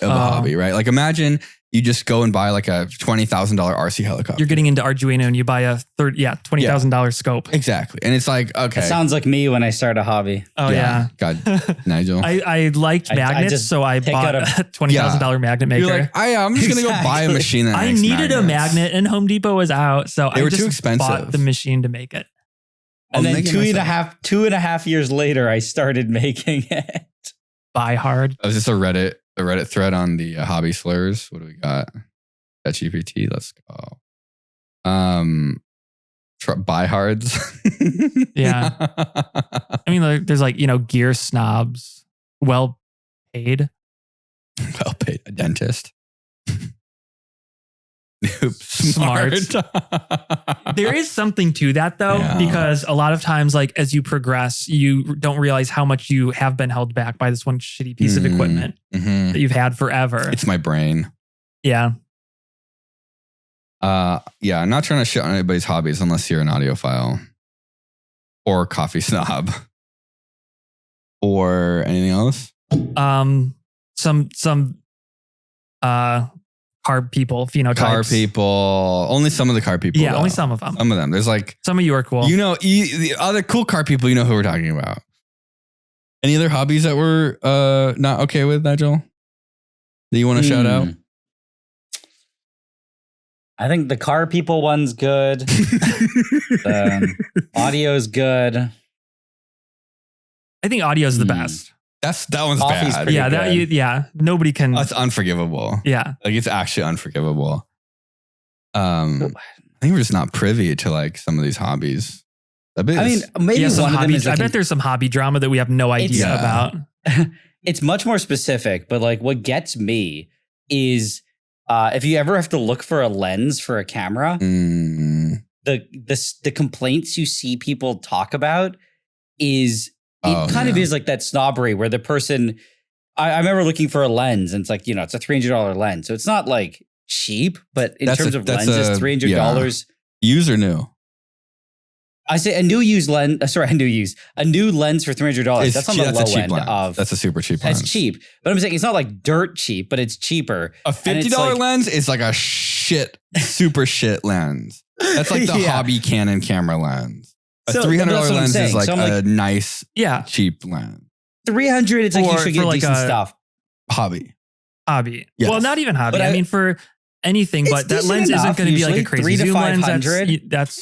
hobby, right? Like imagine you just go and buy like a $20,000 RC helicopter. You're getting into Arduino and you buy a $20,000 scope. Exactly. And it's like, okay. It sounds like me when I start a hobby. Oh yeah. God, Nigel. I liked magnets, so I bought a $20,000 magnet maker. You're like, I'm just going to go buy a machine that I needed a magnet and Home Depot was out. So they were just too expensive. Bought the machine to make it. And then two and a half years later, I started making it. Buy hard. Oh, is this a Reddit thread on the hobby slurs? What do we got? ChatGPT. Let's go. Buy-hards. Yeah. I mean, there's like, gear snobs, well paid. Well paid. A dentist. Nope. Smart. There is something to that though, because a lot of times, like as you progress, you don't realize how much you have been held back by this one shitty piece of equipment that you've had forever. It's my brain. Yeah. I'm not trying to shit on anybody's hobbies unless you're an audiophile or a coffee snob or anything else. Some car people, phenotypes. Car people. Only some of the car people. Yeah, though. only some of them. Some of them. There's like some of you are cool. The other cool car people. You know who we're talking about. Any other hobbies that we're not okay with, Nigel? That you want to shout out? I think the car people one's good. Audio's good. I think audio's the best. That one's Coffee's bad. Yeah, nobody can. That's unforgivable. Yeah, like it's actually unforgivable. I think we're just not privy to like some of these hobbies. Maybe one of them is. I bet there's some hobby drama that we have no idea about. It's much more specific, but like what gets me is. If you ever have to look for a lens for a camera, the complaints you see people talk about is is like that snobbery where the person. I remember looking for a lens, and it's like it's a $300 lens, so it's not like cheap, but in terms of lenses, $300. Used or new? I say a new lens for $300. That's on the low end of. That's a super cheap lens. It's cheap, but I'm saying it's not like dirt cheap, but it's cheaper. A $50 lens is like a super shit lens. That's like the hobby Canon camera lens. A $300 lens is like a nice, cheap lens. 300, it's like you should get decent stuff. Hobby. Yes. Well, not even hobby. But I mean, for anything, but that lens isn't going to be like a crazy zoom lens. That's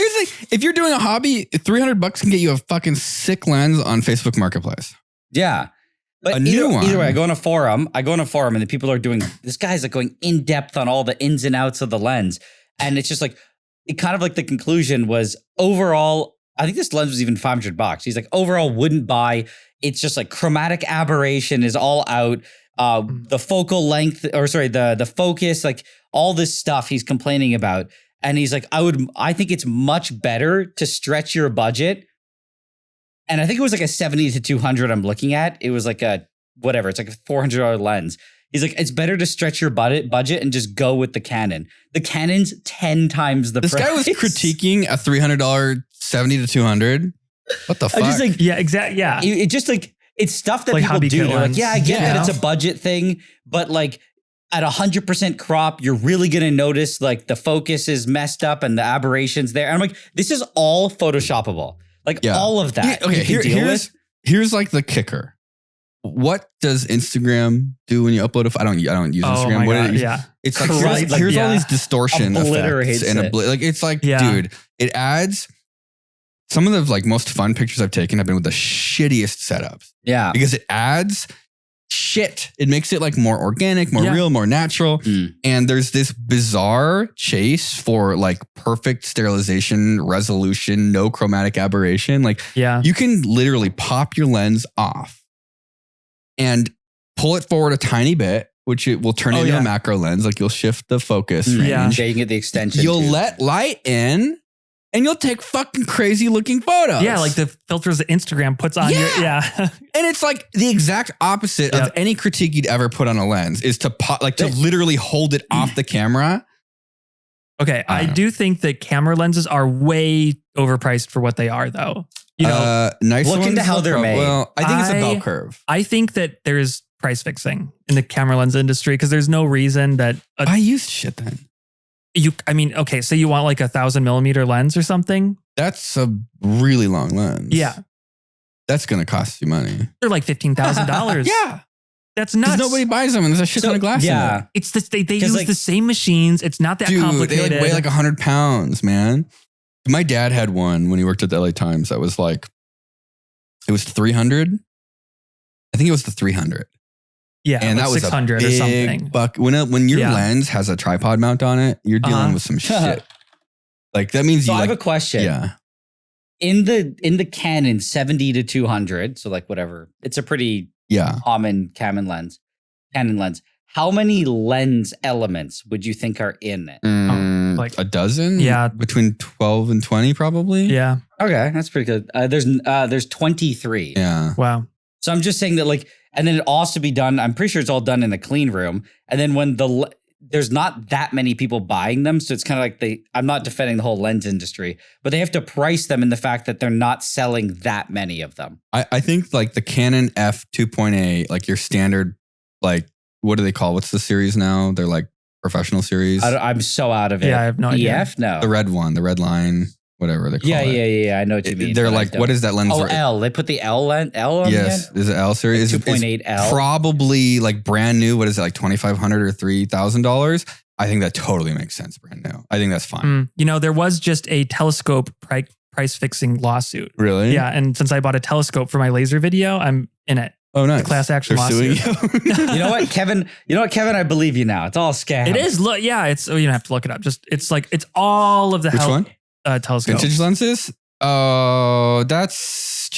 if you're doing a hobby, $300 can get you a fucking sick lens on Facebook Marketplace. Yeah. But either way, I go on a forum and the people are doing, this guy's like going in depth on all the ins and outs of the lens. And it's just like, it kind of like the conclusion was overall, I think this lens was even $500. He's like, overall wouldn't buy. It's just like chromatic aberration is all out. The focal length, the focus, like all this stuff he's complaining about. And he's like, I think it's much better to stretch your budget. And I think it was like a 70 to 200 I'm looking at. It was like it's like a $400 lens. He's like, it's better to stretch your budget and just go with the Canon. The Canon's 10 times the price. This guy was critiquing a $300 70 to 200. What the fuck? Just like, yeah, exactly. Yeah. It just like, it's stuff that like people do. They're like, I get that it's a budget thing, but like at 100% crop, you're really going to notice like the focus is messed up and the aberrations there. And I'm like, this is all Photoshopable. Like all of that. Here's like the kicker. What does Instagram do when you upload I don't use Instagram. It's like here's all these distortion effects and it's like, dude, it adds. Some of the like most fun pictures I've taken have been with the shittiest setups. Yeah. Because it adds shit. It makes it like more organic, more real, more natural. And there's this bizarre chase for like perfect sterilization, resolution, no chromatic aberration. Like you can literally pop your lens off and pull it forward a tiny bit, which it will turn into a macro lens. Like you'll shift the focus range. Yeah, you can get the extension. You'll let light in. And you'll take fucking crazy looking photos. Yeah, like the filters that Instagram puts on your, And it's like the exact opposite of any critique you'd ever put on a lens is to to literally hold it off the camera. Okay, I do think that camera lenses are way overpriced for what they are though. Nice look into how they're made. Well, I think it's a bell curve. I think that there's price fixing in the camera lens industry because there's no reason that... I use shit then. So you want like 1,000mm lens or something? That's a really long lens. Yeah. That's going to cost you money. They're like $15,000. Yeah. That's nuts. Nobody buys them and there's a shit ton of glass in it. It's they use the same machines. It's not that complicated. They weigh like 100 pounds, man. My dad had one when he worked at the LA Times that was like, it was 300. I think it was the 300. Yeah, and like that was 600 a big or something. Buck. When your lens has a tripod mount on it, you're dealing with some shit. Like that means so I have a question. Yeah. In the Canon 70 to 200, so like whatever, it's a pretty common Canon lens. How many lens elements would you think are in it? Like a dozen? Yeah. Between 12 and 20 probably? Yeah. Okay, that's pretty good. There's 23. Yeah. Wow. So I'm just saying that like, and then it also be done, I'm pretty sure it's all done in a clean room. And then when there's not that many people buying them. So it's kind of like I'm not defending the whole lens industry, but they have to price them in the fact that they're not selling that many of them. I think like the Canon f2.8, like your standard, like, what do they call? What's the series now? They're like professional series. I'm so out of it. Yeah, I have no idea. EF? No. The red one, the red line, whatever they call it. Yeah. I know what you mean. They're like, what is that lens? Oh, L. They put the L on yes. Is it L series? Like 2.8 L. Probably like brand new. What is it? Like $2,500 or $3,000? I think that totally makes sense brand new. I think that's fine. There was just a telescope price fixing lawsuit. Really? Yeah. And since I bought a telescope for my laser video, I'm in it. Oh, nice. The class action lawsuit. Suing you know what, Kevin? I believe you now. It's all a scam. It is. Look, yeah. It's. You don't have to look it up. It's all of the Which one? Telescopes. Vintage lenses? Oh, that's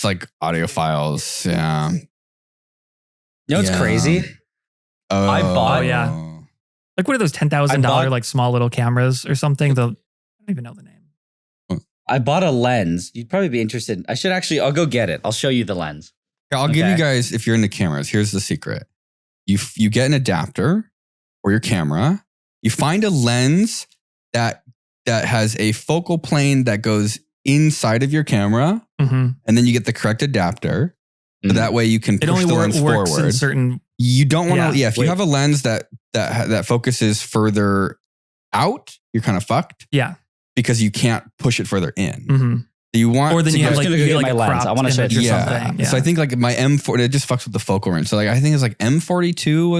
like audiophiles. Yeah. You know what's crazy? I bought. Oh, yeah. Like what are those $10,000 like small little cameras or something? I don't even know the name. I bought a lens. You'd probably be interested. I'll go get it. I'll show you the lens. I'll give you guys, if you're into cameras, here's the secret. You get an adapter for your camera. You find a lens that has a focal plane that goes inside of your camera. And then you get the correct adapter. So that way you can push the lens works forward. In certain. You don't want to, if you have a lens that focuses further out, you're kind of fucked. Yeah. Because you can't push it further in. You want, or then you have like, my lens. I want to show you something. So I think like my M4, it just fucks with the focal range. So like I think it's like M42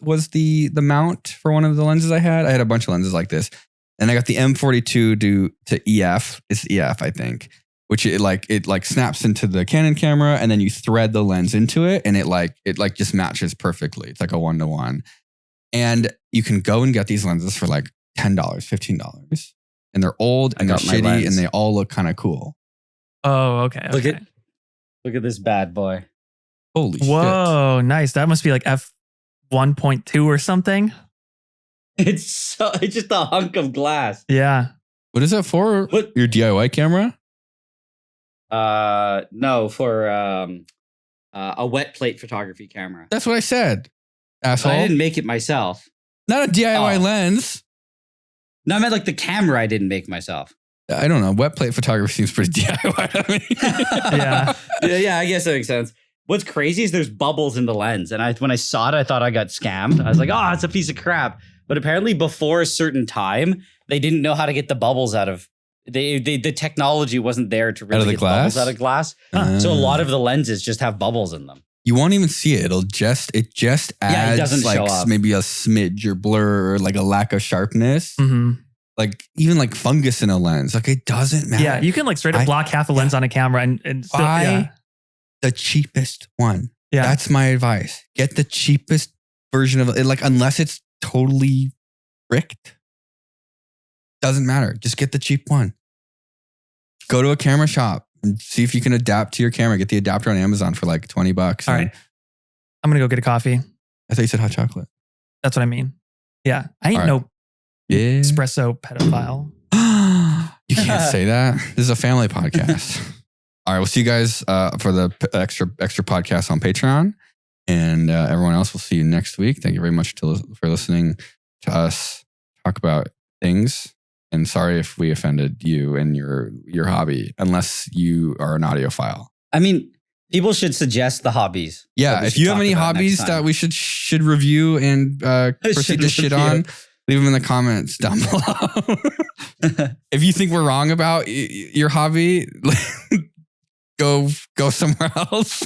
was the mount for one of the lenses I had. I had a bunch of lenses like this, and I got the M42 to EF. It's EF, I think, which it snaps into the Canon camera, and then you thread the lens into it, and it just matches perfectly. It's like a 1-to-1, and you can go and get these lenses for like $10, $15. And they're old and they're shitty and they all look kind of cool. Oh, okay. Look at this bad boy. Holy shit. Whoa, nice. That must be like f1.2 or something. It's just a hunk of glass. Yeah. What is that for? What? Your DIY camera? No, for a wet plate photography camera. That's what I said, asshole. But I didn't make it myself. Not a DIY lens. No, I meant like the camera I didn't make myself. I don't know. Wet plate photography seems pretty DIY to me. Yeah, I guess that makes sense. What's crazy is there's bubbles in the lens. And when I saw it, I thought I got scammed. I was like, oh, it's a piece of crap. But apparently before a certain time, they didn't know how to get the bubbles out of... the technology wasn't there to really get bubbles out of glass. So a lot of the lenses just have bubbles in them. You won't even see it. It just adds it doesn't like show up. Maybe a smidge or blur or like a lack of sharpness. Like even like fungus in a lens. Like it doesn't matter. Yeah, you can like straight up block half a lens on a camera and still, buy the cheapest one. Yeah. That's my advice. Get the cheapest version of it. Like unless it's totally bricked. Doesn't matter. Just get the cheap one. Go to a camera shop and see if you can adapt to your camera. Get the adapter on Amazon for like $20. All right. I'm going to go get a coffee. I thought you said hot chocolate. That's what I mean. Yeah. I ain't no espresso pedophile. You can't say that. This is a family podcast. All right. We'll see you guys for the extra podcast on Patreon. And everyone else, we'll see you next week. Thank you very much for listening to us talk about things. And sorry if we offended you and your hobby, unless you are an audiophile. I mean, people should suggest the hobbies. Yeah, if you have any hobbies that we should review and proceed to shit on, leave them in the comments down below. If you think we're wrong about your hobby, go somewhere else.